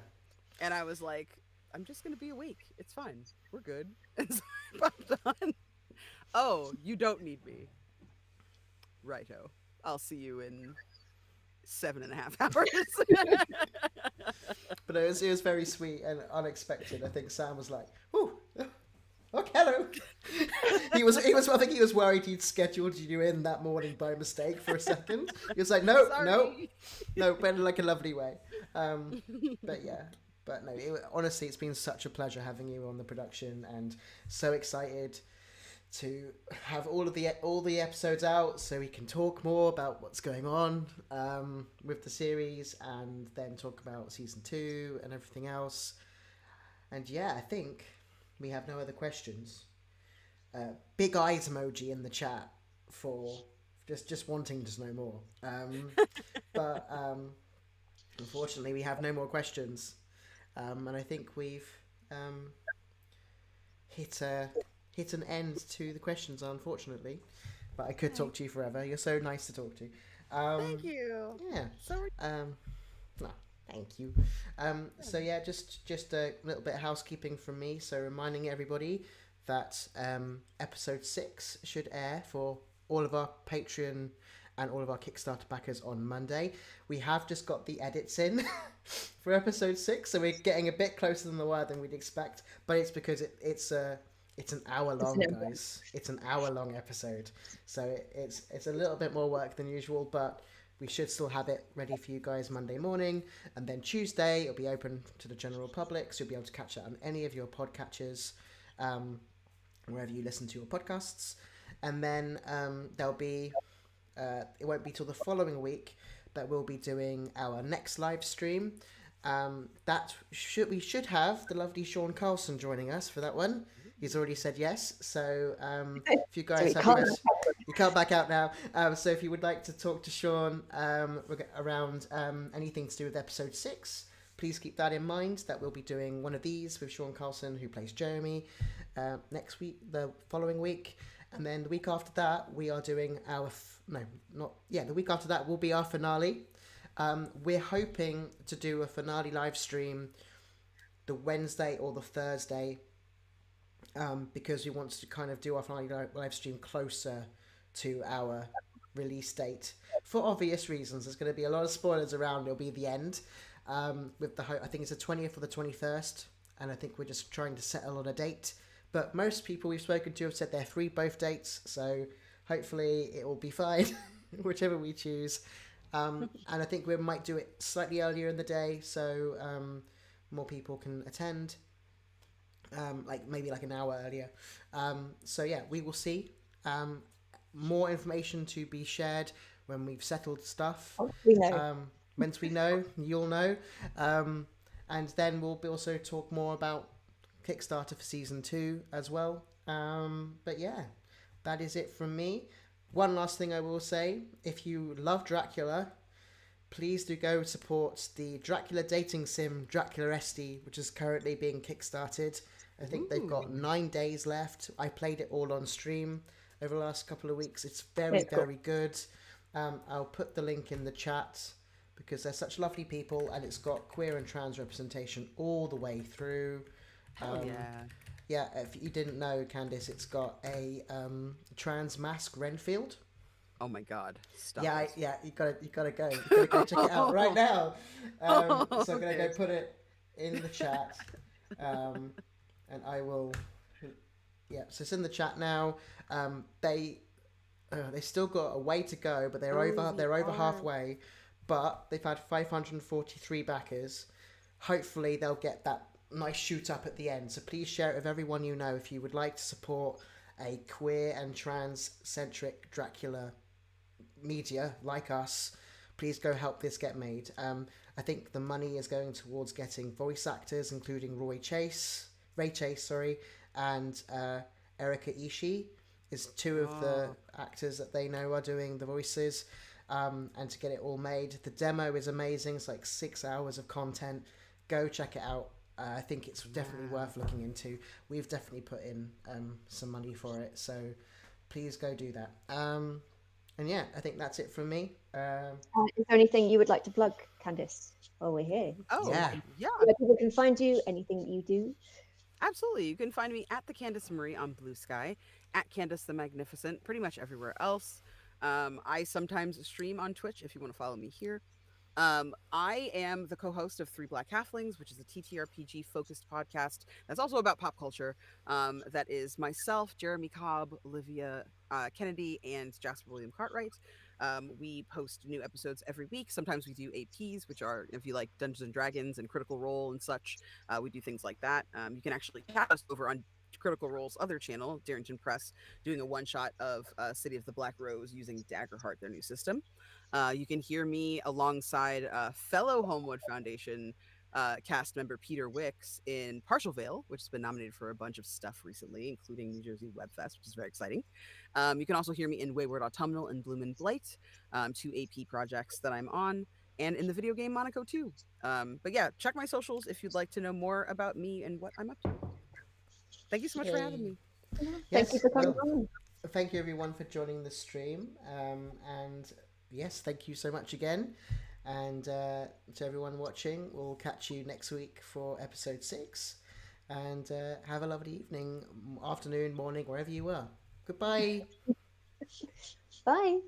And I was like, I'm just going to be awake. It's fine. We're good. And so I popped on. Oh, you don't need me. Righto. I'll see you in 7.5 hours. But it was very sweet and unexpected. I think Sam was like, "Ooh, oh, hello." I think he was worried he'd scheduled you in that morning by mistake for a second. He was like, no, but in like a lovely way. But yeah. But no, honestly, it's been such a pleasure having you on the production, and so excited to have all the episodes out so we can talk more about what's going on with the series, and then talk about season 2 and everything else. And yeah, I think we have no other questions. Big eyes emoji in the chat for just wanting to know more. But unfortunately, we have no more questions, and I think we've hit an end to the questions, unfortunately. But I could talk to you forever. You're so nice to talk to. Thank you. Yeah. So no, thank you. So yeah, just a little bit of housekeeping from me. So reminding everybody that episode 6 should air for all of our Patreon and all of our Kickstarter backers on Monday. We have just got the edits in for episode 6, so we're getting a bit closer than the wire than we'd expect. But it's because it's an hour long, guys. It's an hour long episode, so it's a little bit more work than usual, but we should still have it ready for you guys Monday morning, and then Tuesday it'll be open to the general public, so you'll be able to catch it on any of your podcatchers, wherever you listen to your podcasts. And then there'll be it won't be till the following week that we'll be doing our next live stream. We should have the lovely Sean Carlson joining us for that one. He's already said yes. So if you guys you can't back out now. So if you would like to talk to Sean around anything to do with episode 6, please keep that in mind. That we'll be doing one of these with Sean Carlson, who plays Jeremy, next week, the following week. And then the week after that, we are doing the week after that will be our finale. We're hoping to do a finale live stream the Wednesday or the Thursday, because we want to kind of do our finale live stream closer to our release date for obvious reasons. There's going to be a lot of spoilers around. It'll be the end with I think it's the 20th or the 21st, and I think we're just trying to settle on a date. But most people we've spoken to have said they're free both dates, so hopefully it will be fine, whichever we choose. And I think we might do it slightly earlier in the day, so more people can attend, maybe an hour earlier. So yeah, we will see. More information to be shared when we've settled stuff. We know. Once we know, you'll know. And then we'll also talk more about Kickstarter for season 2 as well. But yeah, that is it from me. One last thing I will say: if you love Dracula, please do go support the Dracula dating sim Dracula Esty, which is currently being kickstarted. I think they've got 9 days left. I played it all on stream over the last couple of weeks. It's very good. I'll put the link in the chat because they're such lovely people, and it's got queer and trans representation all the way through. Yeah, if you didn't know, Candace, it's got a trans mask Renfield. Oh my God! Stop. Yeah, you gotta go. You gotta go check it out right now. So I'm gonna go put it in the chat, and I will. Yeah, so it's in the chat now. They still got a way to go, but they're over halfway. But they've had 543 backers. Hopefully, they'll get that nice shoot up at the end. So please share it with everyone you know if you would like to support a queer and trans-centric Dracula media like us. Please go help this get made. I think the money is going towards getting voice actors, including Ray Chase, and Erika Ishii is 2 of the actors that they know are doing the voices, and to get it all made. The demo is amazing. It's 6 hours of content. Go check it out. I think it's definitely worth looking into. We've definitely put in some money for it, so please go do that. And yeah, I think that's it from me. Is there anything you would like to plug, Candace, while we're here? Yeah. Where people can find you, anything that you do? Absolutely. You can find me at the Candace Marie on Blue Sky, at Candace the Magnificent, pretty much everywhere else. I sometimes stream on Twitch if you want to follow me here. I am the co-host of 3 Black Halflings, which is a TTRPG focused podcast that's also about pop culture. That is myself, Jeremy Cobb, Olivia Kennedy, and Jasper William Cartwright. We post new episodes every week. Sometimes we do APs, which are, if you like Dungeons and Dragons and Critical Role and such, we do things like that. You can actually catch us over on Critical Role's other channel, Darrington Press, doing a one-shot of City of the Black Rose using Daggerheart, their new system. You can hear me alongside fellow Holmwood Foundation cast member Peter Wicks in Partial Veil, which has been nominated for a bunch of stuff recently, including New Jersey Web Fest, which is very exciting. You can also hear me in Wayward Autumnal and Bloom and Blight, 2 AP projects that I'm on, and in the video game Monaco 2. But yeah, check my socials if you'd like to know more about me and what I'm up to. Thank you so much for having me. Thank you for coming on. Thank you everyone for joining the stream. And yes, thank you so much again. And to everyone watching, we'll catch you next week for episode 6. And have a lovely evening, afternoon, morning, wherever you are. Goodbye. Bye.